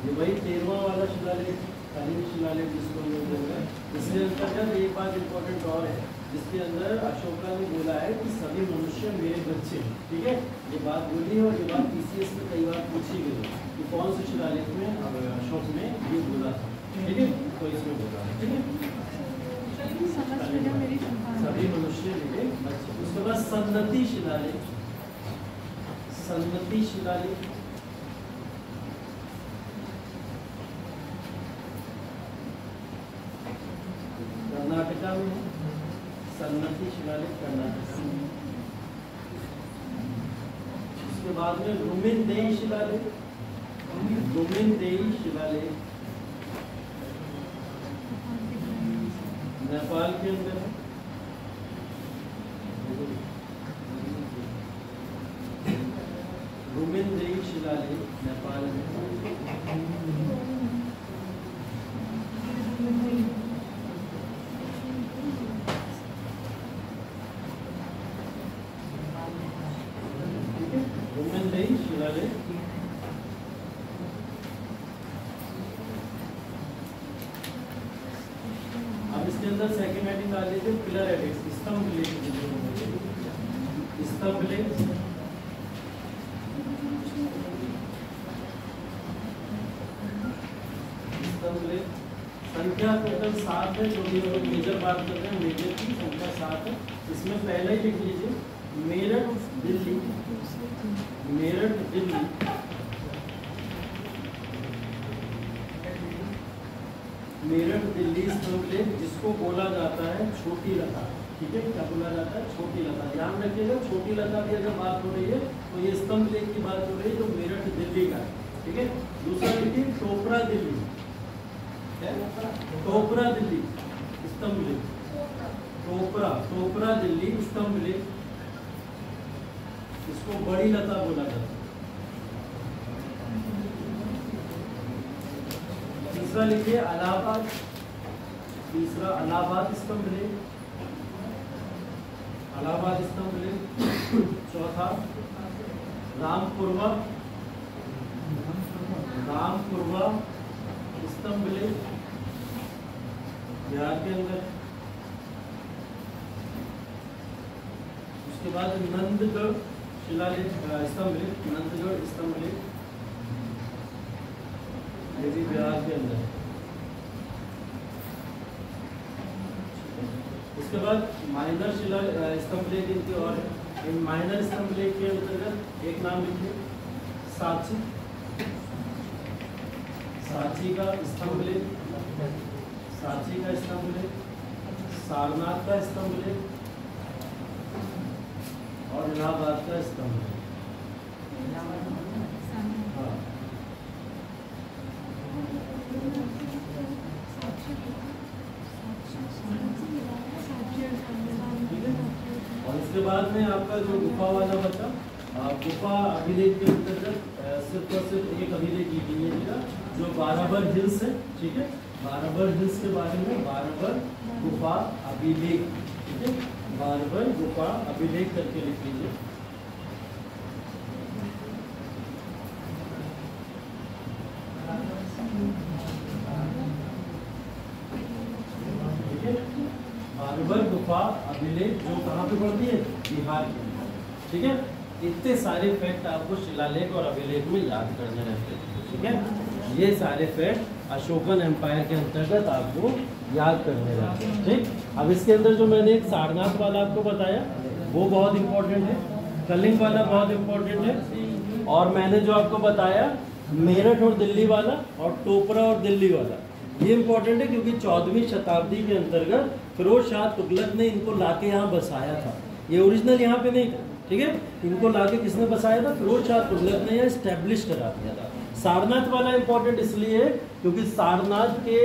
ये वही 13वां वाला शिलालेख, कलिंग शिलालेख जिसको हम लोग बोल रहे हैं। इसके अंतर्गत एक बात इम्पोर्टेंट और है, जिसके अंदर अशोका ने बोला है कि सभी मनुष्य मेरे बच्चे हैं। ठीक है, ये बात बोली है और ये बात पीसीएस में कई बार पूछी गई कि कौन से शिलालेख में अशोक ने ये बोला था। ठीक है, तो इसमें बोला है। ठीक है, सभी मनुष्य मेरे बच्चे। उसके बाद सन्नति शिलालेख, सन्नति शिलालेख कर्नाटका में है, सन्नति शिलालेख कर्नाटका में। उसके बाद में रुमिनदेई शिलालेख, रुमिनदेई शिलालेख नेपाल के अंदर है। रुमिनदेई शिलालेख नेपाल में। इसके अंदर सेकंड हेडिंग डाल लीजिए पिलर हेडिंग, स्तंभ लेख, स्तंभ लेख। संख्या टोटल 7 है, जो भी लोग मेजर बात करते हैं, मेजर की संख्या 7 है। इसमें पहले ही लिख लीजिए मेरठ दिल्ली, मेरठ दिल्ली मेरठ दिल्ली स्तंभ लेख, जिसको बोला जाता है छोटी लता। ठीक है, क्या बोला जाता है? छोटी लता। ध्यान रखिएगा, छोटी लता की अगर बात हो रही है तो ये स्तंभ लेख की बात हो रही है जो मेरठ दिल्ली का है। ठीक है, दूसरा लिखिए टोपरा दिल्ली, टोपरा दिल्ली स्तंभ लेख, टोपरा दिल्ली स्तंभ लेख, इसको बड़ी लता बोला जाता है। तीसरा लिखिए इलाहाबाद, तीसरा इलाहाबाद स्तंभ लेख, इलाहाबाद स्तंभ लेख। चौथा रामपुरवा, रामपुरवा स्तंभ लेख, बिहार के अंदर। उसके बाद नंदगढ़ शिलालेख स्तंभ लेख, नंदगढ़ स्तंभ लेख, ये भी बिहार के अंदर। उसके बाद माइनर शिला स्तंभ लेख इनकी और है। इन माइनर स्तंभ लेख के अंतर्गत एक नाम लिखिए सांची, सांची का स्तंभ लेख, सांची का स्तंभ लेख, सारनाथ का स्तंभ लेख और इलाहाबाद का स्तंभ लेख। हाँ, और इसके बाद में आपका जो गुफा वाला बचा, गुफा अभिलेख के अंतर्गत सिर्फ और सिर्फ एक अभिलेख लीजिएगा जो बाराबर हिल्स है। ठीक है, बाराबर हिल्स के बारे में बाराबर गुफा अभिलेख। ठीक है, बाराबर गुफा अभिलेख करके लिख लीजिए। बाराबर गुफा अभिलेख जो कहाँ पे पड़ती है? बिहार के अंदर। ठीक है, इतने सारे फैक्ट आपको शिलालेख और अभिलेख में याद करने रहते हैं। ठीक है, ये सारे फैक्ट अशोकन एम्पायर के अंतर्गत आपको याद करने रहते हैं। ठीक, अब इसके अंदर जो मैंने एक सारनाथ वाला आपको बताया वो बहुत इंपॉर्टेंट है, कलिंग वाला बहुत इंपॉर्टेंट है, और मैंने जो आपको बताया मेरठ और दिल्ली वाला और टोपरा और दिल्ली वाला, ये इंपॉर्टेंट है क्योंकि 14वीं शताब्दी के अंतर्गत फिरोज शाह तुगलक ने इनको लाके यहाँ बसाया था। ये ओरिजिनल यहाँ पे नहीं था। ठीक है, इनको लाके किसने बसाया था? फिरोज शाह तुगलक ने एस्टेब्लिश करा दिया था। सारनाथ वाला इंपॉर्टेंट इसलिए है क्योंकि सारनाथ के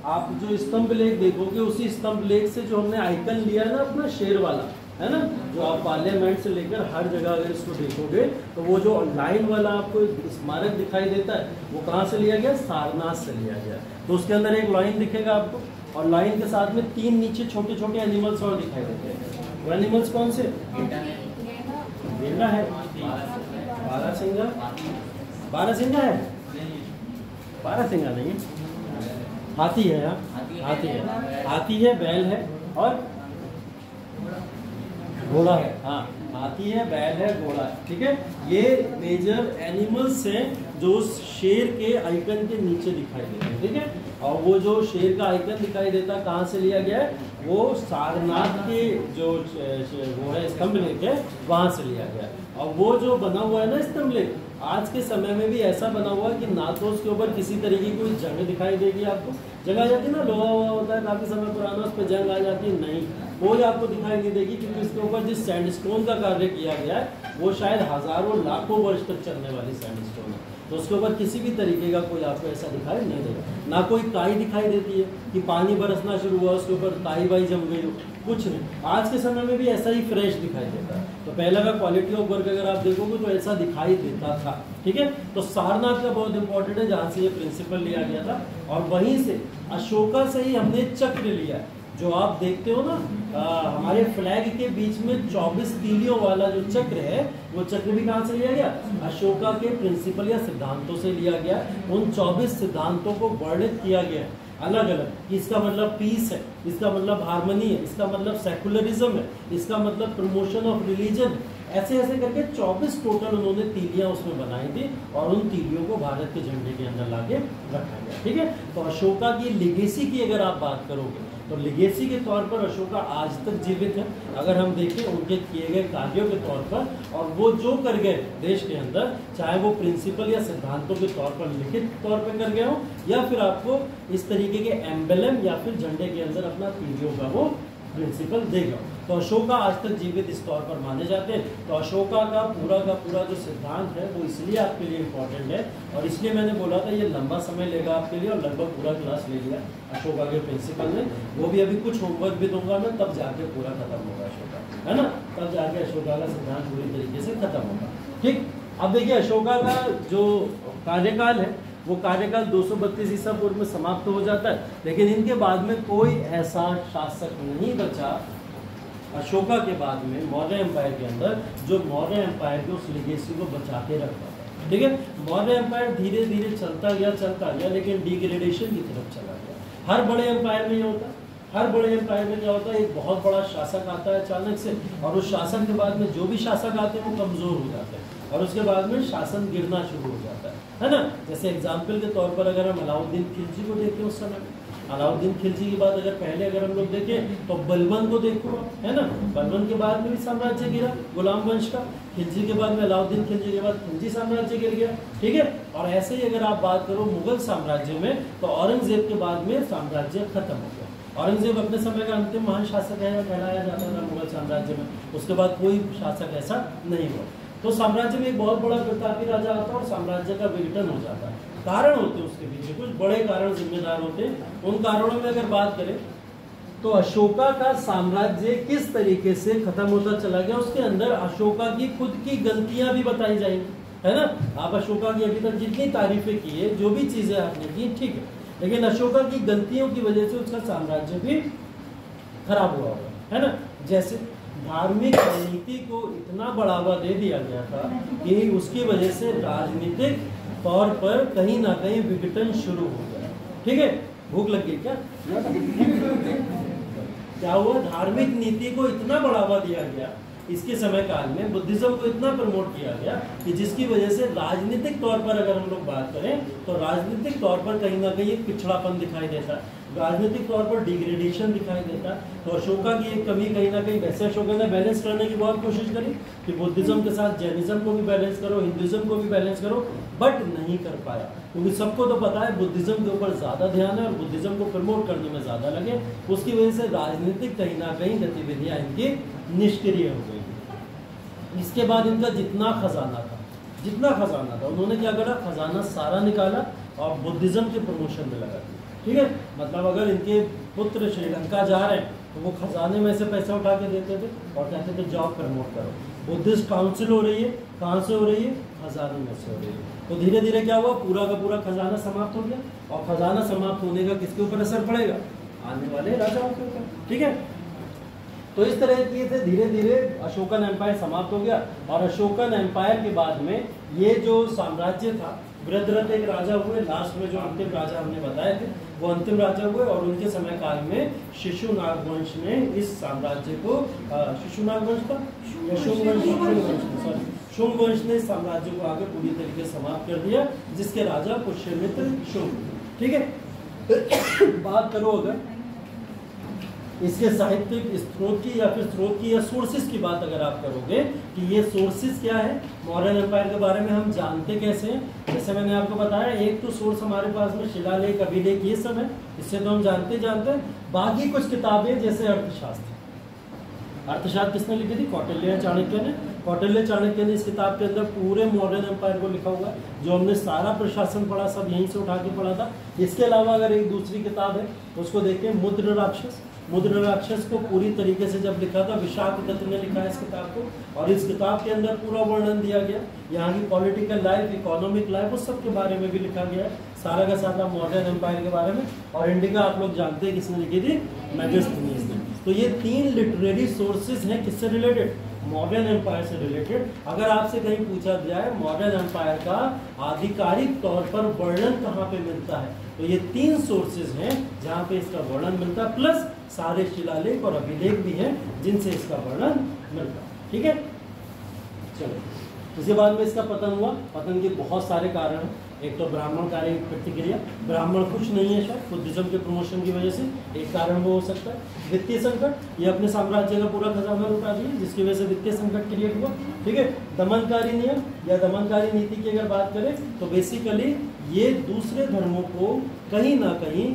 आप जो स्तंभ लेख देखोगे, उसी स्तंभ लेख से जो हमने आइकन लिया है ना अपना शेर वाला, है ना, जो आप पार्लियामेंट से लेकर हर जगह अगर इसको देखोगे तो वो जो लाइन वाला आपको स्मारक दिखाई देता है वो कहाँ से लिया गया? सारनाथ से लिया गया। तो उसके अंदर एक लाइन दिखेगा आपको, और लाइन के साथ में 3 नीचे छोटे छोटे एनिमल्स और दिखाई देते हैं। वो एनिमल्स कौन से? गेंडा है, बारहसिंगा, बारहसिंगा है, बारहसिंगा नहीं है, हाथी है, हाथी है, हाथी है, बैल है और घोड़ा है। हाँ, हाथी है, बैल है, घोड़ा है। ठीक है, ये मेजर एनिमल्स हैं जो उस शेर के आइकन के नीचे दिखाई देते हैं। ठीक है, और वो जो शेर का आइकन दिखाई देता है कहाँ से लिया गया है? वो सारनाथ के जो वो है स्तंभ लेख है वहाँ से लिया गया है। और वो जो बना हुआ है ना स्तंभ लेख, आज के समय में भी ऐसा बना हुआ है कि ना तो उसके ऊपर किसी तरीके की कोई जंग दिखाई देगी आपको, जंग आ जाती है ना, लोहा हुआ होता है काफी समय पुराना, उस पर जंग आ जाती है, नहीं, कोई आपको दिखाई नहीं देगी क्योंकि इसके ऊपर जिस सैंडस्टोन का कार्य किया गया है वो शायद हजारों लाखों वर्ष तक चलने वाली सैंडस्टोन है। तो उसके ऊपर किसी भी तरीके का कोई आपको ऐसा दिखाई नहीं देगा। ना कोई काई दिखाई देती है कि पानी बरसना शुरू हुआ उसके ऊपर काई बाई जम गई हो, कुछ नहीं। आज के समय में भी ऐसा ही फ्रेश दिखाई देता है। तो पहला का क्वालिटी ऑफ वर्क अगर आप देखोगे तो ऐसा दिखाई देता था। ठीक है, तो सारनाथ का बहुत इंपॉर्टेंट है जहाँ से ये प्रिंसिपल लिया गया था, और वहीं से अशोका से ही हमने चक्र लिया है। जो आप देखते हो ना हमारे फ्लैग के बीच में 24 तीलियों वाला जो चक्र है, वो चक्र भी कहाँ से लिया गया? अशोका के प्रिंसिपल या सिद्धांतों से लिया गया। उन 24 सिद्धांतों को वर्णित किया गया अलग अलग। इसका मतलब पीस है, इसका मतलब हार्मनी है, इसका मतलब सेकुलरिज्म है, इसका मतलब प्रमोशन ऑफ रिलीजन। ऐसे ऐसे करके 24 टोटल उन्होंने तीलियां उसमें बनाई थी और उन तीलियों को भारत के झंडे के अंदर लाके रखा गया। ठीक है, तो अशोका की लिगेसी की अगर आप बात करोगे तो लिगेसी के तौर पर अशोका आज तक जीवित है। अगर हम देखें उनके किए गए कार्यों के तौर पर, और वो जो कर गए देश के अंदर, चाहे वो प्रिंसिपल या सिद्धांतों के तौर पर लिखित तौर पर कर गए हो, या फिर आपको इस तरीके के एम्बलम या फिर झंडे के अंदर अपना तीलियों का वो प्रिंसिपल देगा। तो अशोका आज तक जीवित इस तौर पर माने जाते हैं। तो अशोका का पूरा जो सिद्धांत है वो इसलिए आपके लिए इम्पोर्टेंट है, और इसलिए मैंने बोला था ये लंबा समय लेगा आपके लिए, और लगभग पूरा क्लास ले लिया अशोका के प्रिंसिपल में। वो भी अभी कुछ होमवर्क भी दूंगा मैं, तब जाके पूरा खत्म होगा अशोका, है ना, तब जाके अशोका का सिद्धांत पूरी तरीके से खत्म होगा। ठीक, अब देखिए अशोका का जो कार्यकाल है वो कार्यकाल 232 ईसा पूर्व में समाप्त हो जाता है, लेकिन इनके बाद में कोई ऐसा शासक नहीं बचा अशोका के बाद में मौर्य एम्पायर के अंदर जो मौर्य एम्पायर के उस लिगेसी को बचा के रखता था। ठीक है, मौर्य एम्पायर धीरे धीरे चलता गया, लेकिन डिग्रेडेशन की तरफ चला गया। हर बड़े एम्पायर में ये होता है, हर बड़े एम्पायर में क्या होता है, एक बहुत बड़ा शासक आता है अचानक से, और उस शासक के बाद में जो भी शासक आते हैं वो कमजोर हो जाते हैं, और उसके बाद में शासन गिरना शुरू हो जाता है ना। जैसे एग्जाम्पल के तौर पर अगर हम अलाउद्दीन खिलजी को देखें, उस समय अलाउद्दीन खिलजी के बाद अगर पहले अगर हम लोग देखें तो बलबन को देखो, है ना, बलबन के बाद में भी साम्राज्य गिरा गुलाम वंश का। खिलजी के बाद में अलाउद्दीन खिलजी के बाद खिलजी साम्राज्य गिर गया। ठीक है, और ऐसे ही अगर आप बात करो मुगल साम्राज्य में, तो औरंगजेब के बाद में साम्राज्य खत्म हो गया। औरंगजेब अपने समय का अंतिम महान शासक है, कहलाया जाता था मुगल साम्राज्य में। उसके बाद कोई शासक ऐसा नहीं हुआ। तो साम्राज्य में एक बहुत बड़ा प्रतापी राजा आता है और साम्राज्य का विघटन हो जाता है। कारण होते हैं उसके पीछे, कुछ बड़े कारण जिम्मेदार होते हैं। उन कारणों में अगर बात करें तो अशोका का साम्राज्य किस तरीके से खत्म होता चला गया, उसके अंदर अशोका की खुद की गलतियां भी बताई जाएंगी, है ना। आप अशोका की अभी तक जितनी तारीफें की है, जो भी चीजें आपने की, ठीक है, लेकिन अशोका की गलतियों की वजह से उसका साम्राज्य भी खराब हुआ होगा, है ना। जैसे धार्मिक नीति को इतना बढ़ावा दे दिया गया था कि उसकी वजह से राजनीतिक तौर पर कहीं ना कहीं विघटन शुरू हो गया। ठीक है, भूख लग गई क्या? क्या हुआ, धार्मिक नीति को इतना बढ़ावा दिया गया इसके समय काल में, बुद्धिज्म को इतना प्रमोट किया गया कि जिसकी वजह से राजनीतिक तौर पर अगर हम लोग बात करें तो राजनीतिक तौर पर कहीं ना कहीं एक पिछड़ापन दिखाई देता है, राजनीतिक तौर पर डिग्रेडेशन दिखाई देता है। तो अशोका की एक कमी कहीं ना कहीं, वैसे अशोका ने बैलेंस करने की बहुत कोशिश करी कि बुद्धिज्म के साथ जैनिज्म को भी बैलेंस करो, हिंदुइज्म को भी बैलेंस करो, बट नहीं कर पाया, क्योंकि सबको तो पता है बुद्धिज्म के ऊपर ज़्यादा ध्यान है और बुद्धिज्म को प्रमोट करने में ज़्यादा लगे। उसकी वजह से राजनीतिक कहीं ना कहीं गतिविधियाँ इनकी निष्क्रिय हो गई। इसके बाद इनका जितना खजाना था उन्होंने क्या करा, खजाना सारा निकाला और बुद्धिज्म के प्रमोशन में लगा दिया। ठीक है, मतलब अगर इनके पुत्र श्रीलंका जा रहे हैं तो वो खजाने में से पैसा उठा के देते थे और कहते थे जाओ प्रमोट करो। बुद्धिस्ट काउंसिल हो रही है, कहाँ से हो रही है, खजाने में से हो रही है। तो धीरे धीरे क्या हुआ, पूरा का पूरा खजाना समाप्त हो गया, और खजाना समाप्त होने का किसके ऊपर असर पड़ेगा, आने वाले राजाओं के ऊपर। ठीक है, तो इस तरह की से धीरे धीरे अशोकन एम्पायर समाप्त हो गया, और अशोकन एम्पायर के बाद में ये जो साम्राज्य था, वृद्धरथ एक राजा हुए, लास्ट में जो अंतिम राजा हमने बताए थे वो अंतिम राजा हुए, और उनके समय काल में शिशुनाग वंश ने इस साम्राज्य को, शिशुनाग वंश का शुंग वंश ने इस साम्राज्य को आगे पूरी तरीके से समाप्त कर दिया, जिसके राजा पुष्यमित्र शुंग। ठीक है, बात करो अगर इसके साहित्यिक स्रोत की या फिर स्रोत की या सोर्सेज की बात अगर आप करोगे कि ये सोर्सेज क्या है, मौर्यन एम्पायर के बारे में हम जानते कैसे हैं। जैसे मैंने आपको बताया, एक तो सोर्स हमारे पास में शिलालेख, अभिलेख, ये सब है, इससे तो हम जानते हैं। बाकी कुछ किताबें जैसे अर्थशास्त्र, अर्थशास्त्र किसने लिखी थी? कौटिल्य चाणक्य ने। कौटिल्य चाणक्य ने इस किताब के अंदर पूरे मॉडर्न एम्पायर को लिखा हुआ है। जो हमने सारा प्रशासन पढ़ा सब यहीं से उठा के पढ़ा था। इसके अलावा अगर एक दूसरी किताब है उसको देखिए, मुद्र राक्षस। मुद्र राक्षस को पूरी तरीके से जब लिखा था विशाखदत्त ने लिखा है इस किताब को, और इस किताब के अंदर पूरा वर्णन दिया गया यहाँ की पॉलिटिकल लाइफ, इकोनॉमिक लाइफ, उस सब के बारे में भी लिखा गया है, सारा का सारा मॉडर्न एम्पायर के बारे में। और इंडिका आप लोग जानते हैं किसने लिखी थी? मेगास्थनीज ने। तो ये 3 लिटरेरी सोर्सेज हैं किससे रिलेटेड? मॉडर्न एम्पायर से रिलेटेड। अगर आपसे कहीं पूछा जाए मॉडर्न एम्पायर का आधिकारिक तौर पर वर्णन कहाँ पे मिलता है, तो ये 3 सोर्सेज हैं जहाँ पे इसका वर्णन मिलता है, प्लस सारे शिलालेख और अभिलेख भी हैं जिनसे इसका वर्णन मिलता है। ठीक है, चलो उसके बाद में इसका पतन हुआ। पतन के बहुत सारे कारण हैं। एक तो ब्राह्मणकारी प्रतिक्रिया, ब्राह्मण खुश नहीं है शायद बुद्धिज्म के प्रमोशन की वजह से, एक कारण वो हो सकता है। वित्तीय संकट, ये अपने साम्राज्य का पूरा खजाना लुटा दिए जिसकी वजह से वित्तीय संकट क्रिएट हुआ। ठीक है, दमनकारी नियम या दमनकारी नीति की अगर बात करें तो बेसिकली ये दूसरे धर्मों को कहीं ना कहीं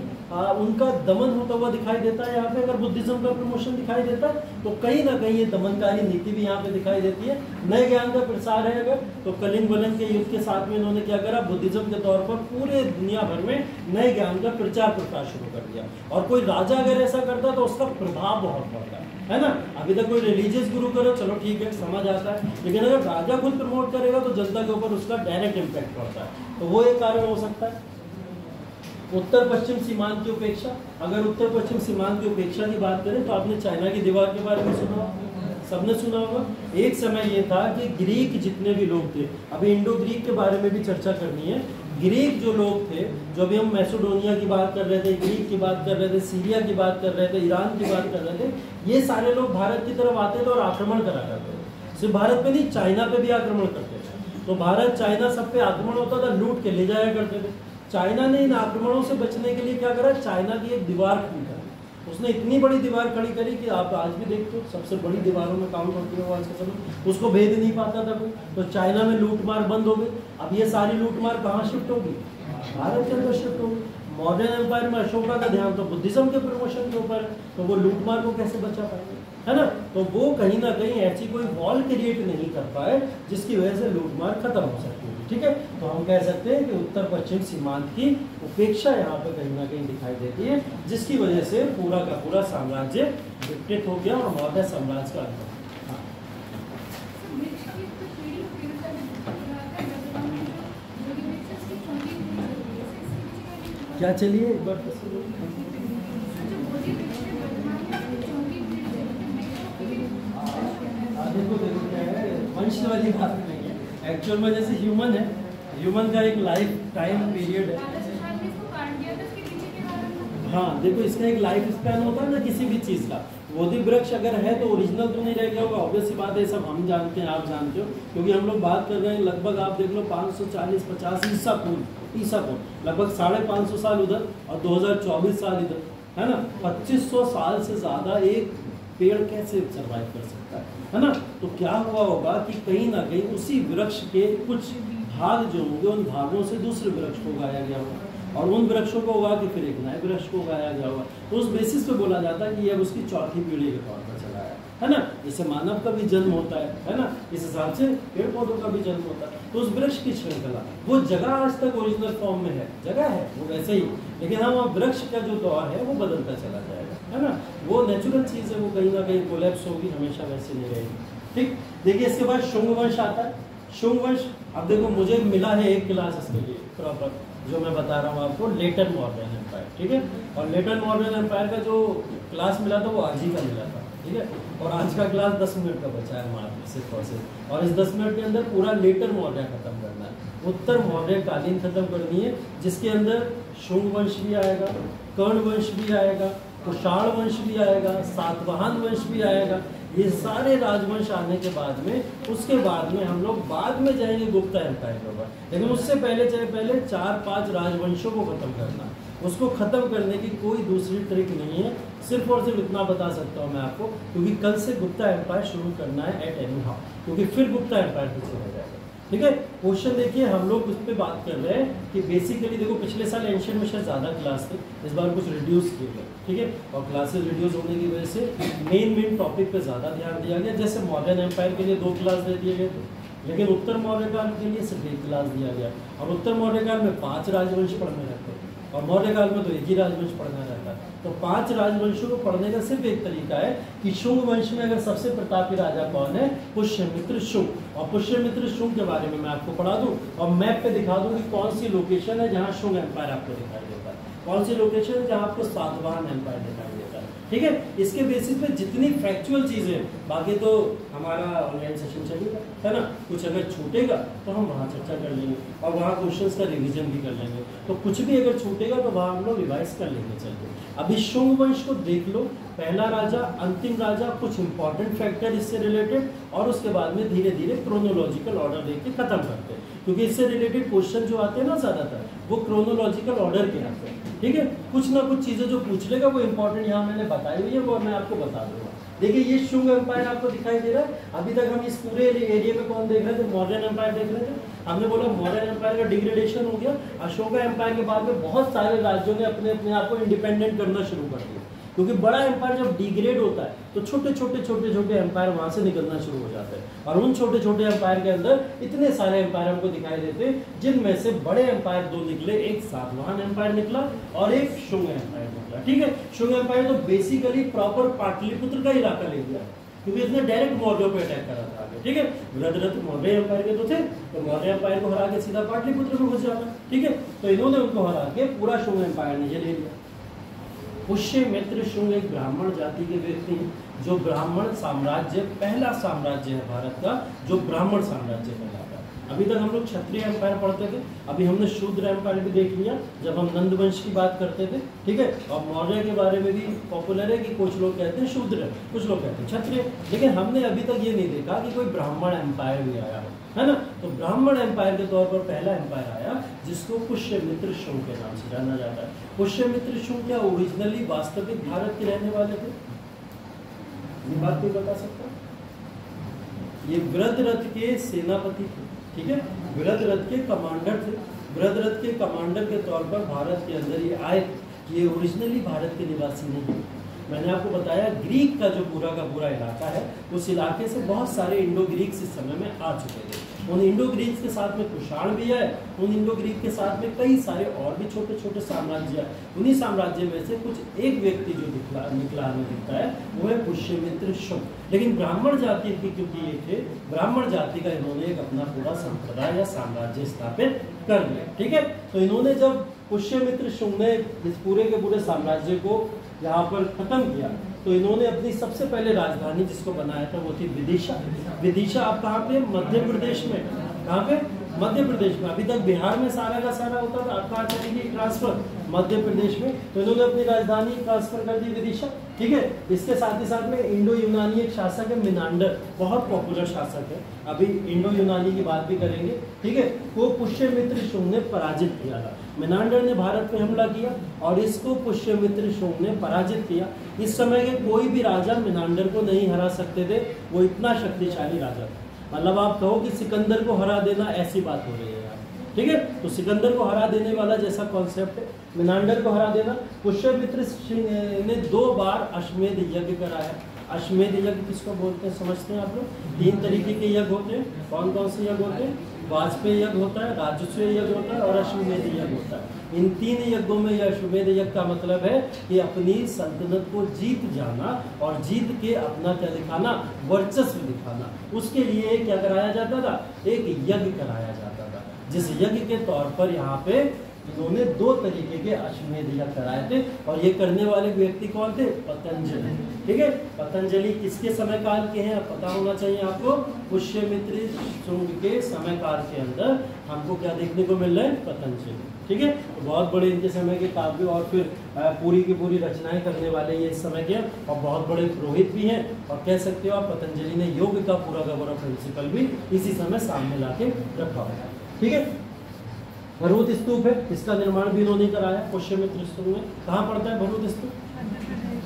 उनका दमन होता हुआ दिखाई देता है। यहाँ पे अगर बुद्धिज्म का प्रमोशन दिखाई देता है तो कहीं ना कहीं ये दमनकारी नीति भी यहाँ पे दिखाई देती है। नए ज्ञान का प्रसार है अगर, तो कलिंग वलन के युद्ध के साथ में इन्होंने क्या करा, बुद्धिज्म के तौर पर पूरे दुनिया भर में नए ज्ञान का प्रचार प्रसार शुरू कर दिया। और कोई राजा अगर ऐसा करता तो उसका प्रभाव बहुत पड़ता है ना। अभी तक कोई रिलीजियस गुरु करो चलो ठीक है समझ आता है, लेकिन अगर राजा खुद प्रमोट करेगा तो जनता के ऊपर उसका डायरेक्ट इम्पैक्ट पड़ता है। तो वो एक कारण हो सकता है। उत्तर पश्चिम सीमांत की उपेक्षा, अगर उत्तर पश्चिम सीमांत की उपेक्षा की बात करें तो आपने चाइना की दीवार के बारे में सुना होगा, सबने सुना होगा। एक समय ये था कि ग्रीक जितने भी लोग थे, अभी इंडो ग्रीक के बारे में भी चर्चा करनी है। ग्रीक जो लोग थे, जो अभी हम मैसेडोनिया की बात कर रहे थे, ग्रीक की बात कर रहे थे, सीरिया की बात कर रहे थे, ईरान की बात कर रहे थे, ये सारे लोग भारत की तरफ आते थे और आक्रमण करा करते थे। सिर्फ भारत पे नहीं, चाइना पे भी आक्रमण करते थे। तो भारत चाइना सब पे आक्रमण होता था, लूट के ले जाया करते थे। चाइना ने इन आक्रमणों से बचने के लिए क्या करा, चाइना की एक दीवार खड़ी करी। उसने इतनी बड़ी दीवार खड़ी करी कि आप आज भी देखते हो सबसे बड़ी दीवारों में काउंट होती है वो आज के समय, उसको भेद नहीं पाता था कोई। तो चाइना में लूटमार बंद हो गई। अब ये सारी लूटमार कहाँ शिफ्ट होगी, भारत के अंदर शिफ्ट होगी। मॉडर्न एम्पायर में अशोका का ध्यान तो बुद्धिज्म के प्रमोशन के ऊपर है, तो वो लूटमार को कैसे बचा पाएंगे, है ना। तो वो कहीं ना कहीं ऐसी कोई वॉल क्रिएट नहीं कर पाए जिसकी वजह से लूटमार खत्म हो सकती है। ठीक है, तो हम कह सकते हैं कि उत्तर पश्चिम सीमांत की उपेक्षा यहाँ पे कहीं ना कहीं दिखाई देती है, जिसकी वजह से पूरा का पूरा साम्राज्य विकसित हो गया और मौर्य साम्राज्य का अंत। क्या चलिए एक बार देखो क्या है, वंश वाली बात नहीं है। एक्चुअल में जैसे ह्यूमन है, ह्यूमन का एक लाइफ टाइम पीरियड है। हाँ देखो, इसका एक लाइफ स्पैन होता है ना किसी भी चीज़ का। बोधि वृक्ष अगर है तो ओरिजिनल तो नहीं रह गया होगा, ऑब्वियस सी बात है, सब हम जानते हैं आप जानते हो, क्योंकि हम लोग बात कर रहे हैं लगभग आप देख लो 540-50 ईसा पूर्व लगभग 550 साल उधर और 2024 साल इधर, है ना। 2500 साल से ज़्यादा एक पेड़ कैसे सर्वाइव कर सकता है ना। तो क्या हुआ होगा कि कहीं ना कहीं उसी वृक्ष के कुछ भाग जो होंगे उन भागों से दूसरे वृक्ष को उगाया गया होगा और उन वृक्षों को उगा के फिर एक नए वृक्ष को उगाया गया होगा। तो उस बेसिस पे बोला जाता है कि यह उसकी चौथी पीढ़ी के तौर पर चला है ना। जैसे मानव का भी जन्म होता है ना, इस हिसाब से पेड़ पौधों का भी जन्म होता है। तो उस वृक्ष की श्रृंखला, वो जगह आज तक ओरिजिनल फॉर्म में है, जगह है वो वैसे ही, लेकिन हाँ वहाँ वृक्ष का जो दौर है वो बदलता चला जाएगा, है ना। वो नेचुरल चीज़ है, वो कहीं ना कहीं कोलैप्स होगी, हमेशा वैसे नहीं रहेगी। ठीक, देखिए इसके बाद शुंग वंश आता है। शुंग वंश, अब देखो मुझे मिला है एक क्लास इसके लिए प्रॉपर, जो मैं बता रहा हूँ आपको, लेटर मॉडर्न एम्पायर। ठीक है, और लेटर मॉडर्न एम्पायर का जो क्लास मिला था वो आज ही का मिला था। ठीक है, और आज का क्लास 10 मिनट का बचा है मात्र सिर्फ और सिर्फ, और इस 10 मिनट के अंदर पूरा लेटर मौर्य खत्म करना है, उत्तर मौर्य कालीन खत्म करनी है, जिसके अंदर शुंग वंश भी आएगा, कर्ण वंश भी आएगा, कुषाण वंश भी आएगा, सातवाहन वंश भी आएगा। ये सारे राजवंश आने के बाद में, उसके बाद में हम लोग बाद में जाएंगे गुप्ता एम्पायर के ऊपर, लेकिन उससे पहले 4-5 राजवंशों को खत्म करना। उसको खत्म करने की कोई दूसरी ट्रिक नहीं है, सिर्फ और सिर्फ इतना बता सकता हूँ मैं आपको, क्योंकि कल से गुप्ता एम्पायर शुरू करना है एट एनी हाउ, क्योंकि फिर गुप्ता एम्पायर पीछे रह जाएगा। ठीक है। क्वेश्चन देखिए, हम लोग उस पर बात कर रहे हैं कि बेसिकली देखो पिछले साल एंशिएंट में शायद ज़्यादा क्लास थे, इस बार कुछ रिड्यूस किए गए, ठीक है। और क्लासेस रिड्यूस होने की वजह से मेन टॉपिक पे ज़्यादा ध्यान दिया गया। जैसे मॉडर्न एम्पायर के लिए 2 क्लास दे दिए गए थे, लेकिन उत्तर मौर्य काल के लिए सिर्फ 1 क्लास दिया गया। और उत्तर मौर्य काल में 5 राजवंश पढ़ने रहते हैं और मौर्य काल में तो 1 ही राजवंश पढ़ना रहता है। तो 5 राजवंशों को पढ़ने का सिर्फ एक तरीका है कि शुंग वंश में अगर सबसे प्रतापी राजा कौन है, पुष्यमित्र शुंग। और पुष्यमित्र शुंग के बारे में मैं आपको पढ़ा दूं और मैप पे दिखा दूं कि कौन सी लोकेशन है जहां शुंग एम्पायर आपको दिखाई देता है, कौन सी लोकेशन है जहां आपको सातवाहन एम्पायर दिखाई देता है, ठीक है। इसके बेसिस पे जितनी फैक्चुअल चीजें, बाकी तो हमारा ऑनलाइन सेशन चलेगा, है ना। कुछ अगर छूटेगा तो हम वहाँ चर्चा कर लेंगे और वहाँ क्वेश्चंस का रिवीजन भी कर लेंगे। तो कुछ भी अगर छूटेगा तो वहाँ हम लोग रिवाइज कर लेंगे। चलिए अभी शुंग वंश को देख लो, पहला राजा, अंतिम राजा, कुछ इंपॉर्टेंट फैक्टर इससे रिलेटेड, और उसके बाद में धीरे धीरे क्रोनोलॉजिकल ऑर्डर लेके खत्म करते हैं, क्योंकि इससे रिलेटेड क्वेश्चन जो आते हैं ना ज्यादातर वो क्रोनोलॉजिकल ऑर्डर के आते हैं, ठीक है। कुछ ना कुछ चीजें जो पूछ लेगा वो इंपॉर्टेंट यहाँ मैंने बताई हुई है, वो मैं आपको बता दूंगा। देखिए ये शुंग एम्पायर आपको दिखाई दे रहा है। अभी तक हम इस पूरे एरिया में कौन देख रहे थे, मौर्यन एम्पायर देख रहे थे। हमने बोला मौर्यन एम्पायर का डिग्रेडेशन हो गया, अशोका एम्पायर के बाद में बहुत सारे राज्यों ने अपने अपने आप को इंडिपेंडेंट करना शुरू कर दिया, क्योंकि बड़ा एम्पायर जब डिग्रेड होता है तो छोटे छोटे एम्पायर वहां से निकलना शुरू हो जाते हैं। और उन छोटे छोटे एम्पायर के अंदर इतने सारे एम्पायर हमको दिखाई देते हैं, जिनमें से बड़े एम्पायर 2 निकले, एक सातवाहन एम्पायर निकला और एक शुंग एम्पायर निकला, ठीक है। शुंग एम्पायर तो बेसिकली प्रॉपर पाटलिपुत्र का इलाका ले लिया, क्योंकि इसने डायरेक्ट मौर्यों पे अटैक करा था आगे, ठीक है। वृद्धरथ मौर्य एम्पायर के तो थे, तो मौर्य एम्पायर को हरा के सीधा पाटलिपुत्र में घुस जाता, ठीक है। तो इन्होंने उनको हरा के पूरा शुंग एम्पायर ने ये ले लिया। पुष्यमित्र शुंग एक ब्राह्मण जाति के व्यक्ति हैं, जो ब्राह्मण साम्राज्य, पहला साम्राज्य है भारत का जो ब्राह्मण साम्राज्य कहलाता है। अभी तक हम लोग क्षत्रिय एम्पायर पढ़ते थे, अभी हमने शूद्र एम्पायर भी देख लिया जब हम नंद वंश की बात करते थे, ठीक है। और मौर्य के बारे में भी पॉपुलर है कि कुछ लोग कहते हैं शूद्र, कुछ लोग कहते हैं क्षत्रिय, लेकिन हमने अभी तक ये नहीं देखा कि कोई ब्राह्मण एम्पायर भी आया हो, है ना। तो ब्राह्मण एम्पायर के तौर पर पहला एम्पायर आया जिसको पुष्यमित्र शुंग के नाम से जाना जाता है। पुष्यमित्र शुंग क्या ओरिजिनली वास्तविक भारत के रहने वाले थे, ये बात कोई बता सकता? ये वृद्धरथ के सेनापति थे, ठीक है। वृद्धरथ के कमांडर थे। वृद्धरथ के कमांडर के तौर पर भारत के अंदर ये आए। ये ओरिजिनली भारत के निवासी नहीं है। मैंने आपको बताया ग्रीक का जो पूरा का पूरा इलाका है, उस इलाके से बहुत सारे इंडो ग्रीक्स इस समय में आ चुके थे। उन इंडो ग्रीक्स के साथ में कुषाण भी है, उन इंडो ग्रीक के साथ में कई सारे और भी छोटे छोटे साम्राज्य है। उन्हीं साम्राज्य में से कुछ एक व्यक्ति जो निकला हमें दिखता है वो है पुष्यमित्र शुंग। लेकिन ब्राह्मण जाति की क्योंकि ये थे, ब्राह्मण जाति का इन्होंने एक अपना पूरा संप्रदाय या साम्राज्य स्थापित कर लिया, ठीक है। तो इन्होंने जब पुष्यमित्र शुंग ने इस पूरे के पूरे साम्राज्य को यहाँ पर खत्म किया, तो इन्होंने अपनी सबसे पहले राजधानी जिसको बनाया था वो थी विदिशा। विदिशा आप कहाँ पे, मध्य प्रदेश में, कहाँ पे, मध्य प्रदेश में। अभी तक बिहार में सारा का सारा होता था, अब कहाँ चलेगी ट्रांसफर, मध्य प्रदेश में। तो इन्होंने अपनी राजधानी ट्रांसफर कर दी विदिशा, ठीक है। इसके साथ ही साथ में इंडो यूनानी एक शासक है मिनांडर, बहुत पॉपुलर शासक है, अभी इंडो यूनानी की बात भी करेंगे, ठीक है। वो पुष्यमित्र शुंग ने पराजित किया था। मिनांडर ने भारत पे हमला किया और इसको पुष्यमित्र शुंग ने पराजित किया। इस समय के कोई भी राजा मिनांडर को नहीं हरा सकते थे, वो इतना शक्तिशाली राजा था। मतलब आप कहो कि सिकंदर को हरा देना, ऐसी बात हो रही है यार, ठीक है। तो सिकंदर को हरा देने वाला जैसा कॉन्सेप्ट है, मिनांडर को हरा देना। पुष्यमित्र ने 2 बार अश्वमेध यज्ञ कराया। अश्वमेध यज्ञ किसको बोलते हैं समझते हैं आप लोग? 3 तरीके के यज्ञ होते हैं। कौन कौन से यज्ञ होते हैं? वाजपेयी यज्ञ होता है, राजस्वीय यज्ञ होता है और अश्वमेध यज्ञ होता है। इन 3 यज्ञों में यह अश्वमेध यज्ञ का मतलब है कि अपनी सल्तनत को जीत जाना और जीत के अपना क्या दिखाना, वर्चस्व दिखाना। उसके लिए क्या कराया जाता था? एक यज्ञ कराया जाता था, जिस यज्ञ के तौर पर यहाँ पे इन्होंने 2 तरीके के अश्वमेध यज्ञ कराए थे। और ये करने वाले व्यक्ति कौन थे? पतंजलि, ठीक है। पतंजलि किसके समय काल के हैं पता होना चाहिए आपको? पुष्यमित्र शुंग के समय काल के अंदर हमको क्या देखने को मिल रहा है? पतंजलि, ठीक है। तो बहुत बड़े इनके समय के काव्य और फिर पूरी की पूरी रचनाएं करने वाले ये इस समय के, और बहुत बड़े पुरोहित भी हैं। और कह सकते हो आप पतंजलि ने योग का पूरा का पूरा प्रिंसिपल भी इसी समय सामने ला के रखा हुआ है, ठीक है। भरूच स्तूप है, इसका निर्माण भी इन्होंने कराया पुष्यमित्र शुंग ने। कहाँ पड़ता है भरूच स्तूप?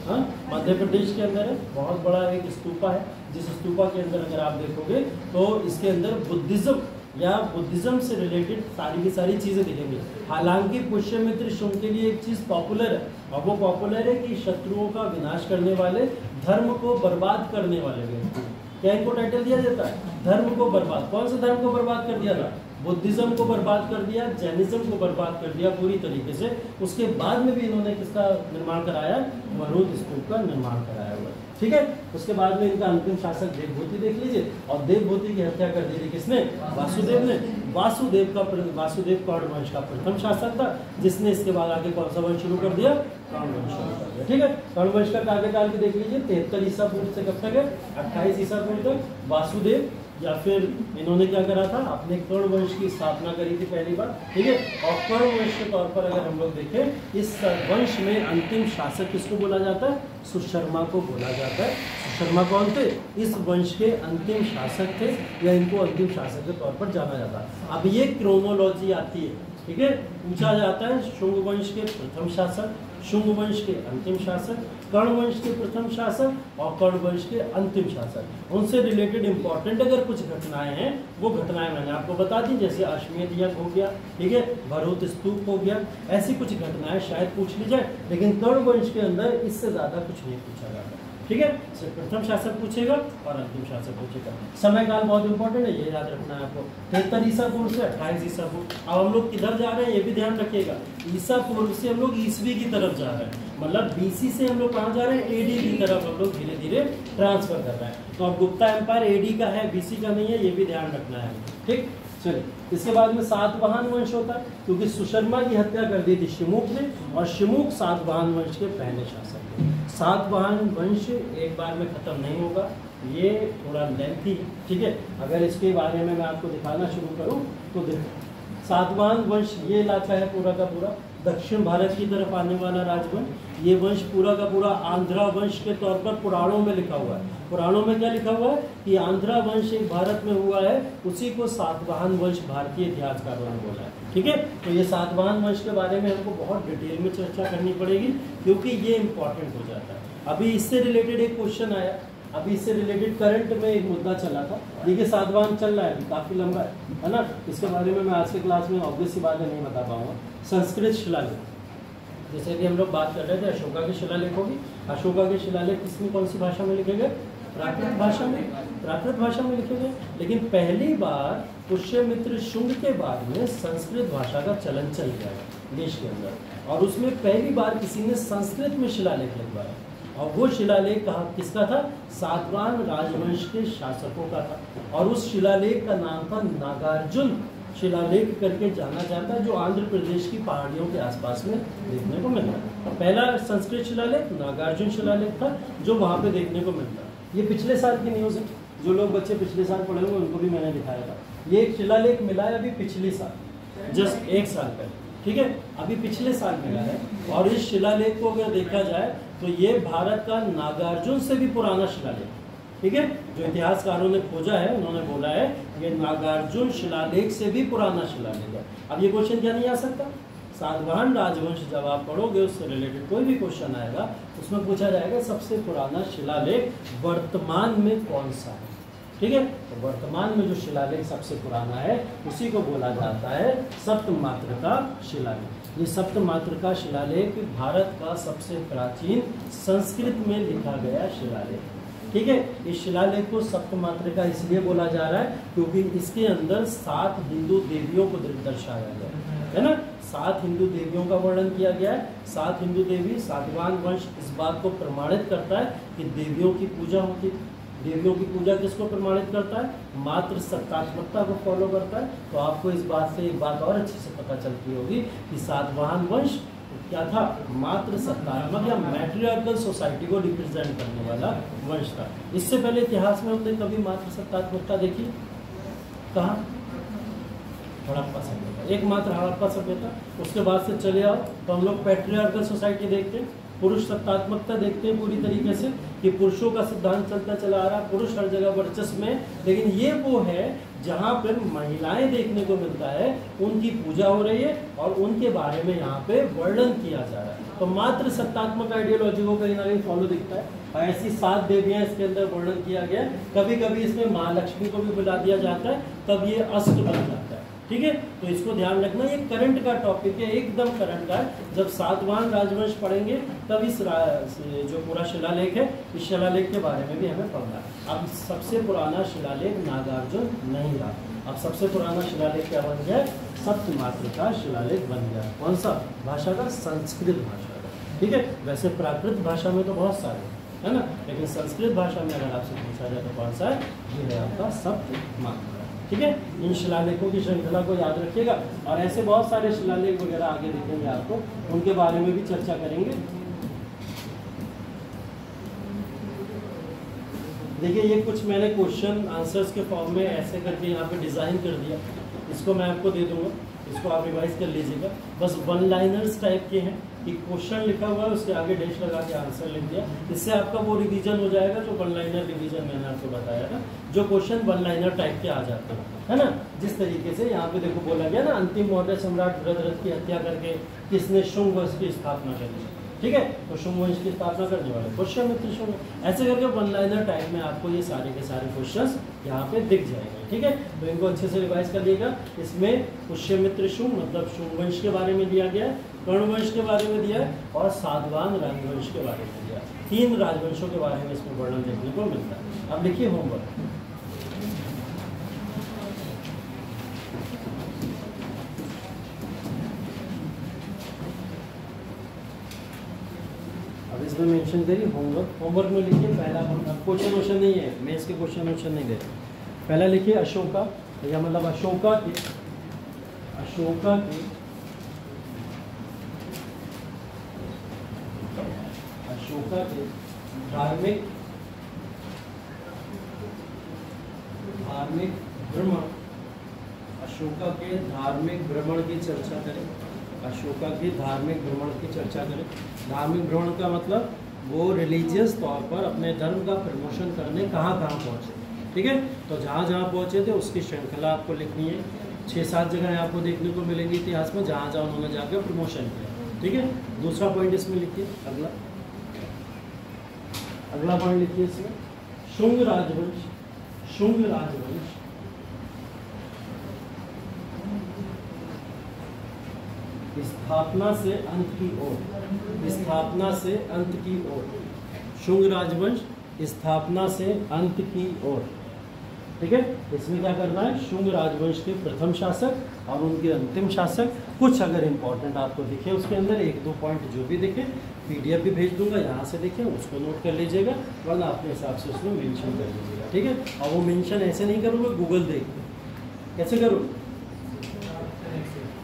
हाँ, मध्य प्रदेश के अंदर है। बहुत बड़ा एक स्तूपा है, जिस स्तूपा के अंदर अगर आप देखोगे तो इसके अंदर बुद्धिज्म या बुद्धिज्म से रिलेटेड सारी की सारी चीज़ें दिखेंगी। हालांकि पुष्यमित्र शुंग के लिए एक चीज़ पॉपुलर है, और वो पॉपुलर है कि शत्रुओं का विनाश करने वाले, धर्म को बर्बाद करने वाले व्यक्ति। क्या इनको टाइटल दिया जाता है? धर्म को बर्बाद। कौन से धर्म को बर्बाद कर दिया था? बुद्धिज्म को बर्बाद कर दिया, जैनिज्म को बर्बाद कर दिया पूरी तरीके से। उसके बाद में भी इन्होंने किसका निर्माण कराया? मरुत स्तूप का निर्माण कराया हुआ। ठीक है, उसके बाद में इनका अंतिम शासक देवभूति देख लीजिए, और देवभूति की हत्या कर दी थी किसने? वासुदेव ने। वासुदेव कौरव वंश का प्रथम शासक था, जिसने इसके बाद आगे कौन सा वंश शुरू कर दिया? कौरव वंश शुरू कर दिया। ठीक है, कौरव वंश का कार्यकाल भी देख लीजिए, 73 ईसा पूर्व से कब तक है? 28 ईसा पूर्व तक। वासुदेव या फिर इन्होंने क्या करा था? अपने कर्ण वंश की स्थापना करी थी पहली बार। ठीक है, और कर्ण वंश के तौर पर अगर हम लोग देखें, इस वंश में अंतिम शासक किसको बोला जाता है? सुशर्मा को बोला जाता है। सुशर्मा कौन थे? इस वंश के अंतिम शासक थे, या इनको अंतिम शासक के तौर पर जाना जाता है। अब ये क्रोनोलॉजी आती है। ठीक है, पूछा जाता है शुंग वंश के प्रथम शासक, शुंग वंश के अंतिम शासक, कर्ण वंश के प्रथम शासक और कर्ण वंश के अंतिम शासक। उनसे रिलेटेड इंपॉर्टेंट अगर कुछ घटनाएं हैं, वो घटनाएं मैंने आपको बता दी, जैसे अश्वमेध यज्ञ हो गया, ठीक है, भरूत स्तूप हो गया, ऐसी कुछ घटनाएं शायद पूछ ली जाए, लेकिन कर्ण वंश के अंदर इससे ज्यादा कुछ नहीं पूछा जाता। ठीक है, सिर्फ प्रथम शासक पूछेगा और अंतिम शासक पूछेगा। समय काल बहुत इंपॉर्टेंट है, ये याद रखना है आपको। 73 ईसा पूर्व से 28 ईसा पूर्व। अब हम लोग किधर जा रहे हैं ये भी ध्यान रखिएगा। ईसा पूर्व से हम लोग ईसवी की तरफ जा रहे हैं, मतलब बीसी से हम लोग कहाँ जा रहे हैं? एडी की तरफ हम लोग धीरे धीरे ट्रांसफर कर रहे हैं। तो अब गुप्ता एम्पायर एडी का है, बीसी का नहीं है, ये भी ध्यान रखना है। ठीक, चलिए, इसके बाद में सातवाहन वंश होता है, क्योंकि सुशर्मा की हत्या कर दी थी शिमुक ने, और शिमुक सातवाहन वंश के पहले शासक थे। सातवाहन वंश एक बार में खत्म नहीं होगा, ये थोड़ा लेंथी। ठीक है, अगर इसके बारे में मैं आपको दिखाना शुरू करूं तो देखो, सातवाहन वंश ये इलाका है पूरा का पूरा दक्षिण भारत की तरफ आने वाला राजवंश। ये वंश पूरा का पूरा आंध्रा वंश के तौर पर पुराणों में लिखा हुआ है। पुराणों में क्या लिखा हुआ है कि आंध्रा वंश एक भारत में हुआ है, उसी को सातवाहन वंश भारतीय इतिहासकारों ने बोला है। ठीक है, तो ये सातवाहन वंश के बारे में हमको बहुत डिटेल में चर्चा करनी पड़ेगी, क्योंकि ये इंपॉर्टेंट हो जाता है। अभी इससे रिलेटेड एक क्वेश्चन आया, अभी इससे रिलेटेड करंट में एक मुद्दा चला था। देखिए, सातवाहन चल रहा है, काफी लंबा है ना। इसके बारे में मैं आज के क्लास में ऑब्वियस सी बातें नहीं बता पाऊंगा। संस्कृत शिलालेख, जैसे कि हम लोग बात कर रहे थे अशोका के शिलालेख होगी। अशोका के शिलालेख किसमें, कौन सी भाषा में लिखे गए? प्राकृत भाषा में, प्राकृत भाषा में लिखे गए। लेकिन पहली बार पुष्यमित्र शुंग के बाद में संस्कृत भाषा का चलन चल गया है देश के अंदर, और उसमें पहली बार किसी ने संस्कृत में शिलालेख लिखवाया, और वो शिलालेख किसका था? सातवाहन राजवंश के शासकों का था, और उस शिलालेख का नाम था नागार्जुन शिलालेख करके जाना जाता है, जो आंध्र प्रदेश की पहाड़ियों के आसपास में देखने को मिलता है। पहला संस्कृत शिलालेख नागार्जुन शिलालेख था, जो वहाँ पे देखने को मिलता है। ये पिछले साल की न्यूज़ है, जो लोग बच्चे पिछले साल पढ़े होंगे उनको भी मैंने दिखाया था। ये एक शिलालेख मिला है अभी पिछले साल, जस्ट एक साल पहले। ठीक है, अभी पिछले साल मिला है, और इस शिलालेख को अगर देखा जाए तो ये भारत का नागार्जुन से भी पुराना शिलालेख। ठीक है, जो इतिहासकारों ने खोजा है उन्होंने बोला है ये नागार्जुन शिलालेख से भी पुराना शिलालेख है। अब ये क्वेश्चन क्या नहीं आ सकता? सातवाहन राजवंश जब आप पढ़ोगे, उससे रिलेटेड कोई भी क्वेश्चन आएगा, उसमें पूछा जाएगा सबसे पुराना शिलालेख वर्तमान में कौन सा है। ठीक है, तो वर्तमान में जो शिलालेख सबसे पुराना है उसी को बोला जाता है सप्तमातृका शिलालेख। ये सप्तमातृका शिलालेख भारत का सबसे प्राचीन संस्कृत में लिखा गया शिलालेख। ठीक है, इस शिलालेख को सप्तमातृका इसलिए बोला जा रहा है क्योंकि इसके अंदर 7 हिंदू देवियों को दर्शाया गया है ना। 7 हिंदू देवियों का वर्णन किया गया है। 7 हिंदू देवी, सातवाहन वंश इस बात को प्रमाणित करता है कि देवियों की पूजा होती थी। देवियों की पूजा किसको प्रमाणित करता है? मात्र सत्तात्मकता को फॉलो करता है। तो आपको इस बात से एक बात और अच्छे से पता चलती होगी कि सातवाहन वंश क्या था? मात्र सत्तात्मक या मैट्रियार्कल सोसाइटी को रिप्रेजेंट करने वाला वंश था। इससे पहले इतिहास में हमने कभी मात्र सत्तात्मकता देखी? कहाँ? हड़प्पा सभ्यता, एकमात्र हड़प्पा सभ्यता। उसके बाद से चले आओ तो हम लोग पैट्रियार्कल सोसाइटी देखते हैं। पुरुष सत्तात्मकता देखते हैं पूरी तरीके से कि पुरुषों का सिद्धांत चलता चला आ रहा, पुरुष हर जगह वर्चस्व में। लेकिन ये वो है जहाँ पर महिलाएं देखने को मिलता है, उनकी पूजा हो रही है और उनके बारे में यहाँ पे वर्णन किया जा रहा है। तो मात्र सत्तात्मक आइडियोलॉजी को कहीं ना कहीं फॉलो दिखता है। और ऐसी 7 देवियाँ इसके अंदर वर्णन किया गया। कभी कभी इसमें महालक्ष्मी को भी बुला दिया जाता है, तब ये अष्ट बन जाता है। ठीक है, तो इसको ध्यान रखना, ये करंट का टॉपिक है, एकदम करंट का है। जब सातवाहन राजवंश पढ़ेंगे तब इस जो पूरा शिलालेख है, इस शिलालेख के बारे में भी हमें पढ़ना है। अब सबसे पुराना शिलालेख नागार्जुन नहीं रहा, अब सबसे पुराना शिलालेख क्या बन गया? सप्तमात्र का शिलालेख बन गया। कौन सा भाषा का? संस्कृत भाषा का। ठीक है, वैसे प्राकृत भाषा में तो बहुत सारे है ना, लेकिन संस्कृत भाषा में अगर आपसे पूछा जाए तो कौन सा है? ये है आपका सप्तमात्र। ठीक है, इन शिलालेखों की श्रृंखला को याद रखिएगा। और ऐसे बहुत सारे शिलालेख वगैरह आगे दिखेंगे आपको, उनके बारे में भी चर्चा करेंगे। देखिए, ये कुछ मैंने क्वेश्चन आंसर्स के फॉर्म में ऐसे करके यहाँ पे डिज़ाइन कर दिया, इसको मैं आपको दे दूंगा, इसको आप रिवाइज कर लीजिएगा। बस वन लाइनर्स टाइप के हैं कि क्वेश्चन लिखा हुआ है, उसके आगे डैश लगा के आंसर लिख दिया। इससे आपका वो रिवीजन हो जाएगा जो वन लाइनर रिवीजन मैंने आपको बताया था, जो क्वेश्चन वन लाइनर टाइप के आ जाते हैं, है ना। जिस तरीके से यहाँ पे देखो बोला गया ना, अंतिम मौर्य सम्राट भरतरथ की हत्या करके किसने शुंग वंश की स्थापना करी? ठीक है, तो शुंग वंश की स्थापना करने वाले पुष्यमित्र शुंग। ऐसे करके वन लाइनर टाइप में आपको ये सारे के सारे क्वेश्चंस यहाँ पे दिख जाएंगे। ठीक है, तो इनको अच्छे से रिवाइज कर लीजिएगा। इसमें पुष्यमित्र शुंग मतलब शुंग वंश के बारे में दिया गया है, कर्ण वंश के बारे में दिया है और सातवाहन राजवंश के बारे में दिया है। 3 राजवंशों के बारे में इसमें वर्णन देखने को मिलता है। अब लिखिए होमवर्क। अब इसमें मेंशन करिए होमवर्क। होमवर्क में लिखिए पहला, क्वेश्चन वोश्चन नहीं है, मैं इसके क्वेश्चन वोश्चन नहीं दे रहा। पहला लिखिए अशोका, या मतलब अशोका के धार्मिक भ्रमण, अशोका के धार्मिक भ्रमण की चर्चा करें। अशोका के धार्मिक भ्रमण की चर्चा करें। धार्मिक भ्रमण का मतलब वो रिलीजियस तौर पर अपने धर्म का प्रमोशन करने कहाँ पहुँचे। ठीक है, तो जहाँ पहुँचे थे उसकी श्रृंखला आपको लिखनी है। 6-7 जगह आपको देखने को मिलेंगी इतिहास में जहाँ उन्होंने जाकर प्रमोशन किया। ठीक है, दूसरा पॉइंट इसमें लिखिए। अगला पॉइंट लिखिए इसमें, शुंग राजवंश स्थापना से अंत की ओर। शुंग राजवंश स्थापना से अंत की ओर। ठीक है, इसमें क्या करना है? शुंग राजवंश के प्रथम शासक और उनके अंतिम शासक, कुछ अगर इम्पोर्टेंट आपको दिखे उसके अंदर 1-2 पॉइंट जो भी दिखे, PDF भी भेज दूंगा, यहाँ से देखें उसको नोट कर लीजिएगा, वरना अपने हिसाब से उसमें मेंशन कर लीजिएगा। ठीक है, और वो मेंशन ऐसे नहीं करूँगा गूगल देख के। कैसे करूँ?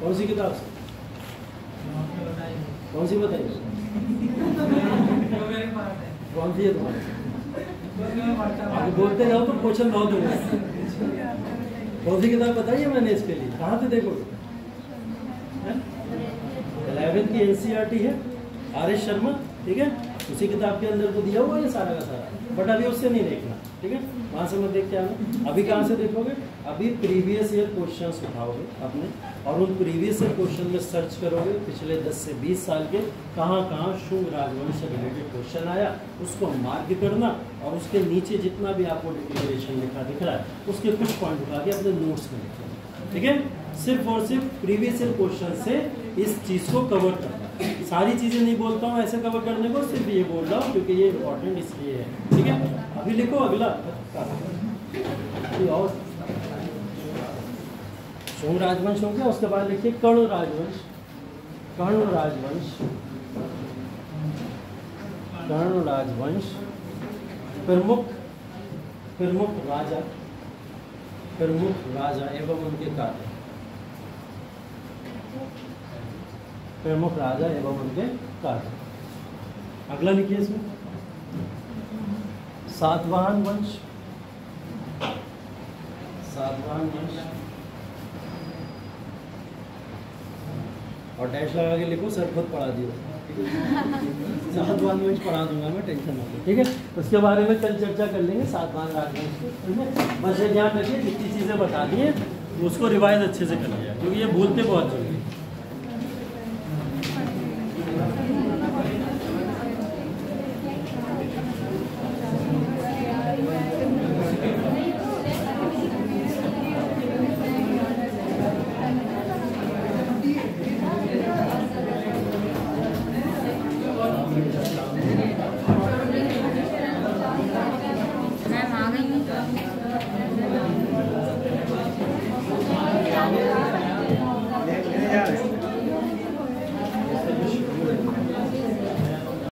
कौन सी किताब से? कौन सी बताइए? कौन सी है तुम्हारी? आगे बोलते जाओ तो क्वेश्चन बहुत होगा। कौन सी किताब बताइए मैंने इसके लिए, कहाँ से देखोगे? 11th की NCERT है, RS शर्मा। ठीक है, उसी किताब के अंदर तो दिया हुआ है सारा का सारा, बट अभी उससे नहीं देखना। ठीक है, वहाँ से मत देख के आना। अभी कहाँ से देखोगे? अभी प्रीवियस ईयर क्वेश्चंस उठाओगे अपने, और उन प्रीवियस ईयर क्वेश्चन में सर्च करोगे पिछले 10 से 20 साल के कहाँ शुंग राजवंश से रिलेटेड क्वेश्चन आया, उसको मार्क करना, और उसके नीचे जितना भी आपको डिक्लेरेशन लिखा दिख रहा है उसके कुछ पॉइंट उठा के अपने नोट्स में लिखना। ठीक है, सिर्फ और सिर्फ प्रीवियस ईयर क्वेश्चन से इस चीज़ को कवर करना। सारी चीज़ें नहीं बोलता हूँ ऐसे कवर करने को, सिर्फ ये बोल रहा हूँ क्योंकि ये इंपॉर्टेंट इसलिए है। ठीक है, अभी लिखो अगला। और शुंग राजवंश हो गया, उसके बाद लिखिए कर्ण राजवंश। प्रमुख राजा एवं उनके कार्य। अगला लिखिए इसमें सातवाहन वंश। और डैश लगा के लिखो, सर खुद पढ़ा दियो। सातवाहन वंश पढ़ा दूंगा मैं, टेंशन ना लो, ठीक है। उसके बारे में कल चर्चा कर लेंगे, सातवाहन राजवंश की, ठीक है। बस ये ध्यान रखिए जितनी चीज़ें बता दी हैं उसको रिवाइज अच्छे से कर लिया, क्योंकि ये भूलते बहुत जल्दी।